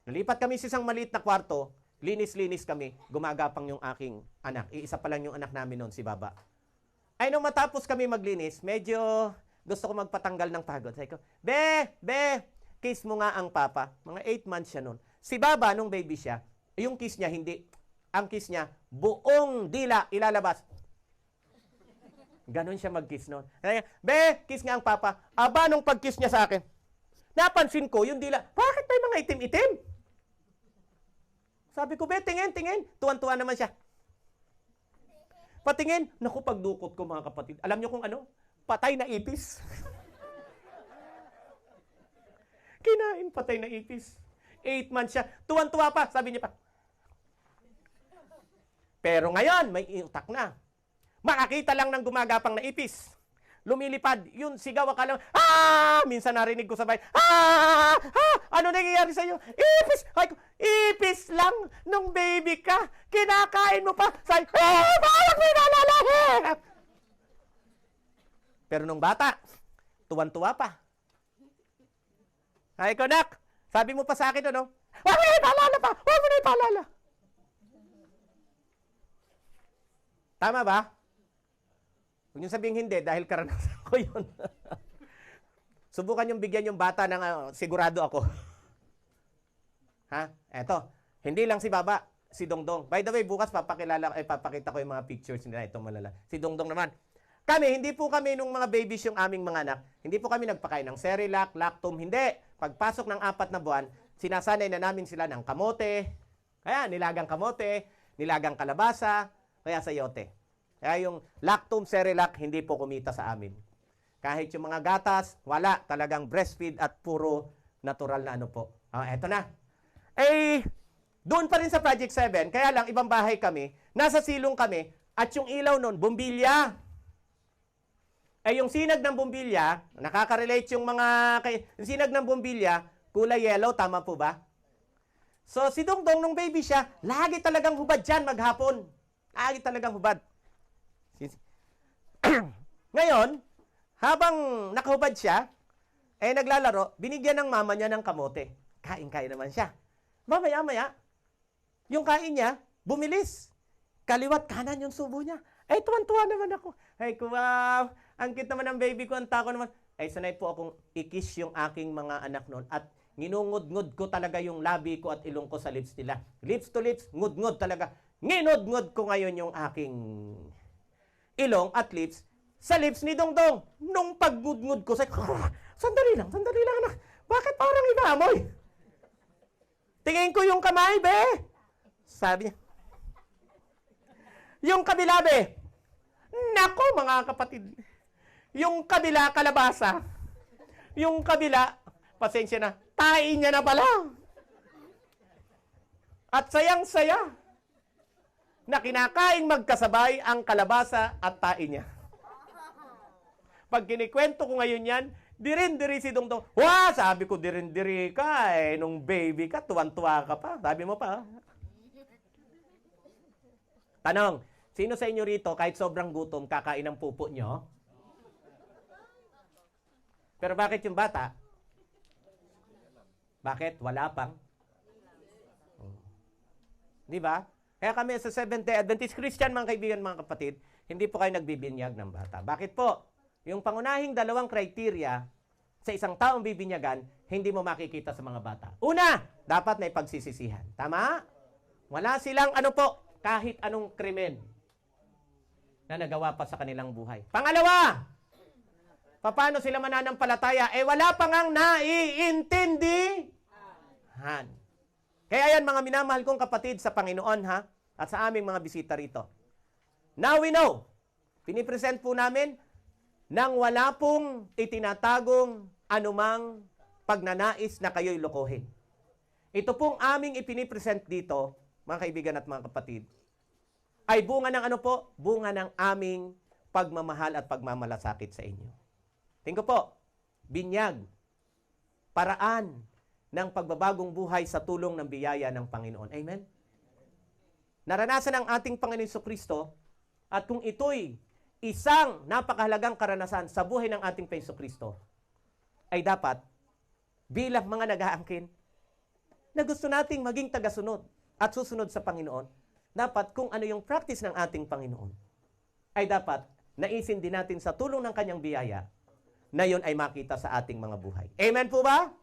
Nalipat kami sa isang maliit na kwarto, linis-linis kami, gumagapang yung aking anak. Iisa pa lang yung anak namin noon, si Baba. Nung matapos kami maglinis, medyo gusto ko magpatanggal ng pagod. Sabi ko, Be, kiss mo nga ang papa. Mga 8 months siya noon. Si Baba, nung baby siya, yung kiss niya, hindi. Ang kiss niya, buong dila ilalabas. Ganon siya mag-kiss noon. Be, kiss nga ang papa. Aba, nung pag-kiss niya sa akin, napansin ko yung dila, bakit may mga itim-itim? Sabi ko, Be, tingin. Tuwan-tuwa naman siya. Patingin, naku, pagdukot ko mga kapatid. Alam niyo kung ano? Patay na ipis. Kinain, patay na ipis. 8 months siya. Tuwan-tuwa pa. Sabi niya pa. Pero ngayon, may utak na. Makakita lang ng gumagapang na ipis. Lumilipad. Yun, sigaw akala, minsan narinig ko sa bahay, ano nangyayari sa'yo? Ipis! Ay, ipis lang nung baby ka. Kinakain mo pa. Sabi, bakit may nalalahin? Pero nung bata, tuwan-tuwa pa. Ay, konak, sabi mo pa sa akin, wag mo na ipaalala pa! Wag mo na ipaalala! Tama ba? Huwag niyo sabihin hindi dahil karanasan ko yun. Subukan yung bigyan yung bata ng sigurado ako. Eto. Hindi lang si Baba, si Dongdong. By the way, bukas papakita ko yung mga pictures nila. Itong malala. Si Dongdong naman. Hindi po kami nung mga babies yung aming mga anak, hindi po kami nagpakain ng Cerelac, Lactum, hindi. Pagpasok ng 4 na buwan, sinasanay na namin sila ng kamote. Kaya nilagang kamote, nilagang kalabasa, kaya sayote. Kaya yung Lactum, Cerelac, hindi po kumita sa amin. Kahit yung mga gatas, wala. Talagang breastfeed at puro natural na ano po. Eto na. Doon pa rin sa Project 7, kaya lang ibang bahay kami, nasa silong kami, at yung ilaw nun, bumbilya. Yung sinag ng bumbilya, nakaka-relate yung yung sinag ng bumbilya, kulay yellow, tama po ba? So, si Dongdong, nung baby siya, lagi talagang hubad dyan maghapon. Lagi talagang hubad. Ngayon, habang nakahubad siya, naglalaro, binigyan ng mama niya ng kamote. Kain-kain naman siya. Mamaya-maya, yung kain niya, bumilis. Kaliwat kanan yung subo niya. Tuwan-tuwa naman ako. Wow, ang cute naman ng baby ko, ang tako naman. Sanay po akong i-kiss yung aking mga anak noon. At nginungod-ngod ko talaga yung labi ko at ilong ko sa lips nila. Lips to lips, ngud-ngud talaga. Nginod-ngud ko ngayon yung aking ilong at lips sa lips ni Dongdong. Nung pag-ngud-ngud ko, sandali lang anak. Bakit parang inaamoy? Tingin ko yung kamay, be. Sabi niya. Yung kabila, be. Nako, mga kapatid. Yung kabila, kalabasa. Yung kabila, pasensya na, tain niya na pala. At sayang-saya na kinakaing magkasabay ang kalabasa at tain niya. Pag kinikwento ko ngayon yan, dirin-diri si Dongdong. Wah, sabi ko, dirin-diri ka nung baby ka, tuwan-tuwa ka pa. Sabi mo pa. Tanong, sino sa inyo rito, kahit sobrang gutom, kakain ng pupo nyo? Pero bakit yung bata? Bakit? Wala pang? Di ba? Kaya kami sa Seventh-day Adventist Christian, mga kaibigan, mga kapatid, hindi po kayo nagbibinyag ng bata. Bakit po? Yung pangunahing dalawang criteria sa isang taong bibinyagan, hindi mo makikita sa mga bata. Una, dapat na ipagsisisihan. Tama? Wala silang kahit anong krimen na nagawa pa sa kanilang buhay. Pangalawa, paano sila mananampalataya? Wala pa ngang naiintindihan. Kaya yan, mga minamahal kong kapatid sa Panginoon, at sa aming mga bisita rito. Now we know, pinipresent po namin nang wala pong itinatagong anumang pagnanais na kayo'y lokohin. Ito pong aming ipinipresent dito, mga kaibigan at mga kapatid, ay bunga ng bunga ng aming pagmamahal at pagmamalasakit sa inyo. Tingko po, binyag, paraan ng pagbabagong buhay sa tulong ng biyaya ng Panginoon. Amen? Naranasan ng ating Panginoon Jesucristo, at kung ito'y isang napakahalagang karanasan sa buhay ng ating Jesucristo, ay dapat, bilang mga nag-aangkin, na gusto nating maging tagasunod at susunod sa Panginoon, dapat kung ano yung practice ng ating Panginoon, ay dapat naisin din natin sa tulong ng kanyang biyaya na yun ay makita sa ating mga buhay. Amen po ba?